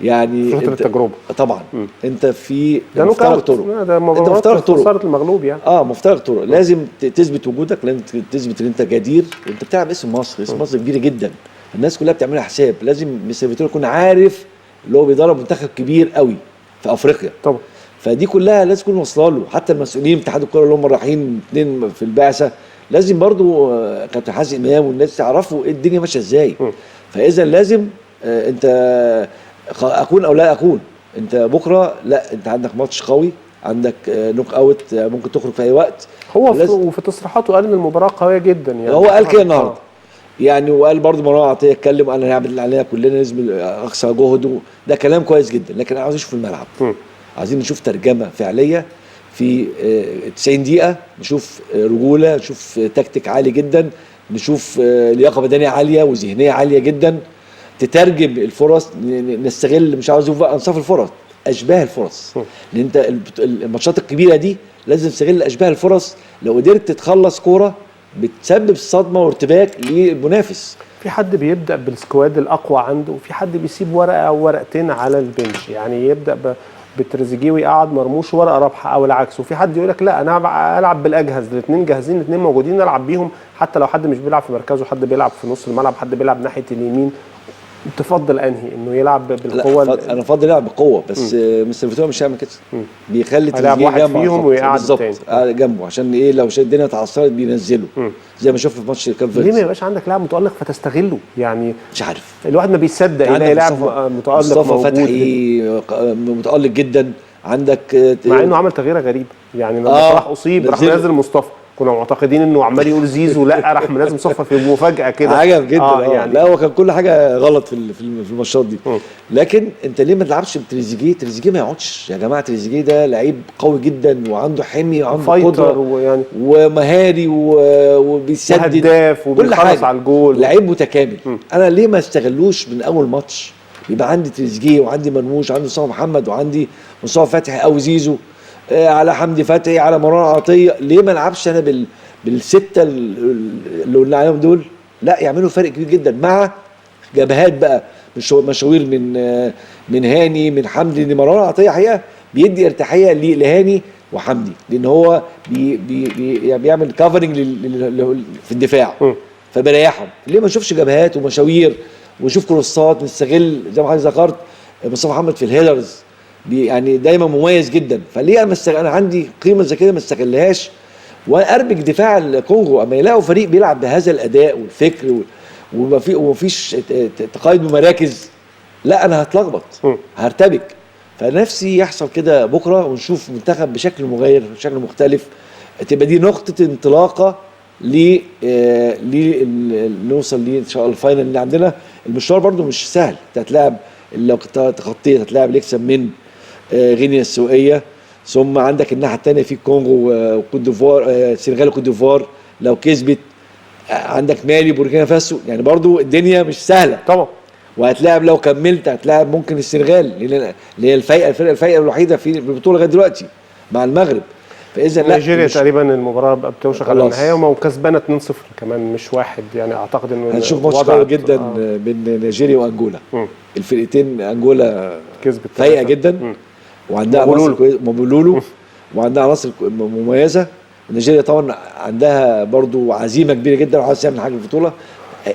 B: يعني
A: فترة التجربه
B: طبعا. انت في
A: مفترق طرق،
B: انت مفترق طرق،
A: خساره المغلوب يعني
B: مفترق طرق، لازم تثبت وجودك، لازم تثبت ان انت جدير، وانت بتلعب اسم مصر، اسم مصر كبير جدا، الناس كلها بتعملها حساب، لازم مستر فيتوريا يكون عارف اللي هو بيدرب منتخب كبير قوي في افريقيا
A: طبعا،
B: فدي كلها لازم تكون واصله له، حتى المسؤولين اتحاد الكوره اللي هم رايحين 2 في البعثه لازم برضو كابتن حازم امام والناس تعرفوا ايه الدنيا ماشيه ازاي. فاذا لازم انت اكون او لا اكون، انت بكره لا انت عندك ماتش قوي، عندك نوك اوت ممكن تخرج في اي وقت.
A: هو وفي تصريحاته قال ان المباراه قويه جدا يعني.
B: هو قال كده النهارده يعني، وقال برضه مروان عطيه اتكلم قال هنعمل اللي علينا كلنا، لازم اقصى جهد، ده كلام كويس جدا. لكن انا عاوز اشوف الملعب، عايزين نشوف ترجمه فعليه في 90 دقيقه، نشوف رجوله، نشوف تكتيك عالي جدا، نشوف لياقه بدنيه عاليه وذهنيه عاليه جدا تترجم الفرص، نستغل مش عاوز بقى انصاف الفرص، اشباه الفرص. لان انت الماتشات الكبيره دي لازم تستغل اشباه الفرص. لو قدرت تتخلص كوره بتسبب صدمه وارتباك للمنافس.
A: في حد بيبدا بالسكواد الاقوى عنده، وفي حد بيسيب ورقه او ورقتين على البنش، يعني يبدا بتريزيجيه ويقعد مرموش ورقه رابحه او العكس، وفي حد يقول لك لا انا العب بالاجهز، الاثنين جاهزين، الاثنين موجودين العب بيهم، حتى لو حد مش بيلعب في مركزه، حد بيلعب في نص الملعب، حد بيلعب ناحيه اليمين. تفضل انهي؟ انه يلعب بالقوه؟
B: لا انا افضل يلعب بقوه، بس مستر فيتوريا مش هيعمل كده. بيخلي
A: يلعب واحد فيهم ويقعد الثاني
B: جنبه، عشان ايه؟ لو الدنيا اتعثرت بينزله زي ما شفنا في ماتش كاب فيردي.
A: ليه ما يبقاش عندك لاعب متالق فتستغله؟ يعني
B: مش عارف،
A: الواحد ما بيصدق يلاقي لاعب متالق
B: مصطفى فتحي متالق جدا عندك،
A: مع انه عمل تغييره غريبه يعني. لما صلاح اصيب راح منزل مصطفى، كنا معتقدين انه عمال يقول زيزو، لا راح منزل مصطفى في مفاجاه كده.
B: عجب جدا. يعني لا هو كان كل حاجه غلط في الماتشات دي. لكن انت ليه ما تلعبش بتريزيجيه؟ تريزيجيه ما يقعدش يا جماعه، تريزيجيه ده لعيب قوي جدا وعنده حميه وعنده قدره
A: ويعني
B: ومهاري وبيسدد
A: وهداف وبيخلص على الجول،
B: لعيب متكامل. انا ليه ما استغلوش من اول ماتش؟ يبقى عندي تريزيجيه وعندي مرموش وعندي مصطفى محمد وعندي مصطفى فتحي او زيزو، على حمدي فتحي، على مروان عطيه. ليه ما العبش انا بالسته اللي قلنا عليهم دول؟ لا يعملوا فرق كبير جدا مع جبهات بقى، مشاوير من هاني، من حمدي. لان مروان عطيه حقيقه بيدي ارتاحيه لهاني وحمدي، لان هو بيعمل كفرنج في الدفاع فبيريحهم. ليه ما نشوفش جبهات ومشاوير ونشوف كروسات، نستغل زي ما حضرتك ذكرت مصطفى محمد في الهيدرز يعني دايما مميز جدا. فليه انا عندي قيمه زي كده ما استغلهاش واربك دفاع الكونغو اما يلاقوا فريق بيلعب بهذا الاداء والفكر ومفيش تقايد بمراكز؟ لا انا هتلخبط، هرتبك. فنفسي يحصل كده بكره ونشوف منتخب بشكل مغاير، بشكل مختلف، تبقى دي نقطه انطلاقه نوصل ليه ان شاء الله الفاينل. اللي عندنا المشوار برده مش سهل، انت هتلاعب لو تخطيت هتلاعب الاكسب من غينيا السوقيه، ثم عندك الناحيه الثانيه في الكونغو وكوت ديفوار، السنغال وكوت ديفوار لو كسبت، عندك مالي بوركينا فاسو. يعني برضو الدنيا مش سهله
A: طبعا.
B: وهتلاعب لو كملت هتلاعب ممكن السنغال اللي هي الفرقه الوحيده في البطوله لغايه دلوقتي مع المغرب. فاذا لا
A: نيجيريا تقريبا المباراه بتوشك على النهايه وكسبانه 2-0 كمان مش واحد. يعني اعتقد انه
B: هنشوف ماتش قوي جدا بين نيجيريا وانجولا. الفرقتين انجولا
A: كسبت
B: فايقه جدا وعندها عناصر كويسه، مبولولو وعندها عناصر مميزه. نيجيريا طبعا عندها برضو عزيمه كبيره جدا وعايزه تعمل حاجه في البطوله.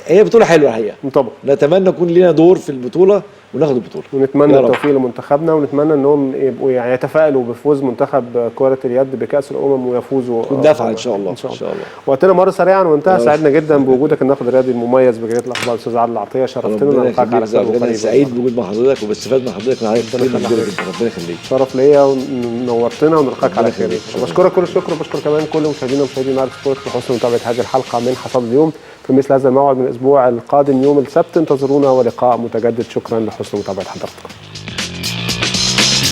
B: هي بطوله حلوه الحقيقه
A: طبعا.
B: نتمنى يكون لنا دور في البطوله وناخد البطوله،
A: ونتمنى التوفيق لمنتخبنا، ونتمنى انهم يبقوا يعني يتفائلوا بفوز منتخب كره اليد بكاس الامم ويفوزوا
B: وندافع ان شاء الله. ان شاء الله.
A: وقتنا مر سريعا وانتهى. سعدنا جدا بوجودك الناقد الرياضي المميز بجريده الاخبار الاستاذ عادل عطيه. شرفتنا ونلقاك على خير.
B: انا سعيد بوجود مع حضرتك وبستفاد من حضرتك معايا كتير جدا. ربنا يخليك.
A: شرف ليا ونورتنا ونلقاك على خير. بشكرك كل الشكر وبشكر كمان كل مشاهدينا ومشاهدي نايل سبورت لحسن متابعه هذه الحلقه من حصاد اليوم. في مثل هذا الموعد من الاسبوع القادم يوم السبت انتظرونا ولقاء متجدد. شكرا لحسن متابعه حضراتكم.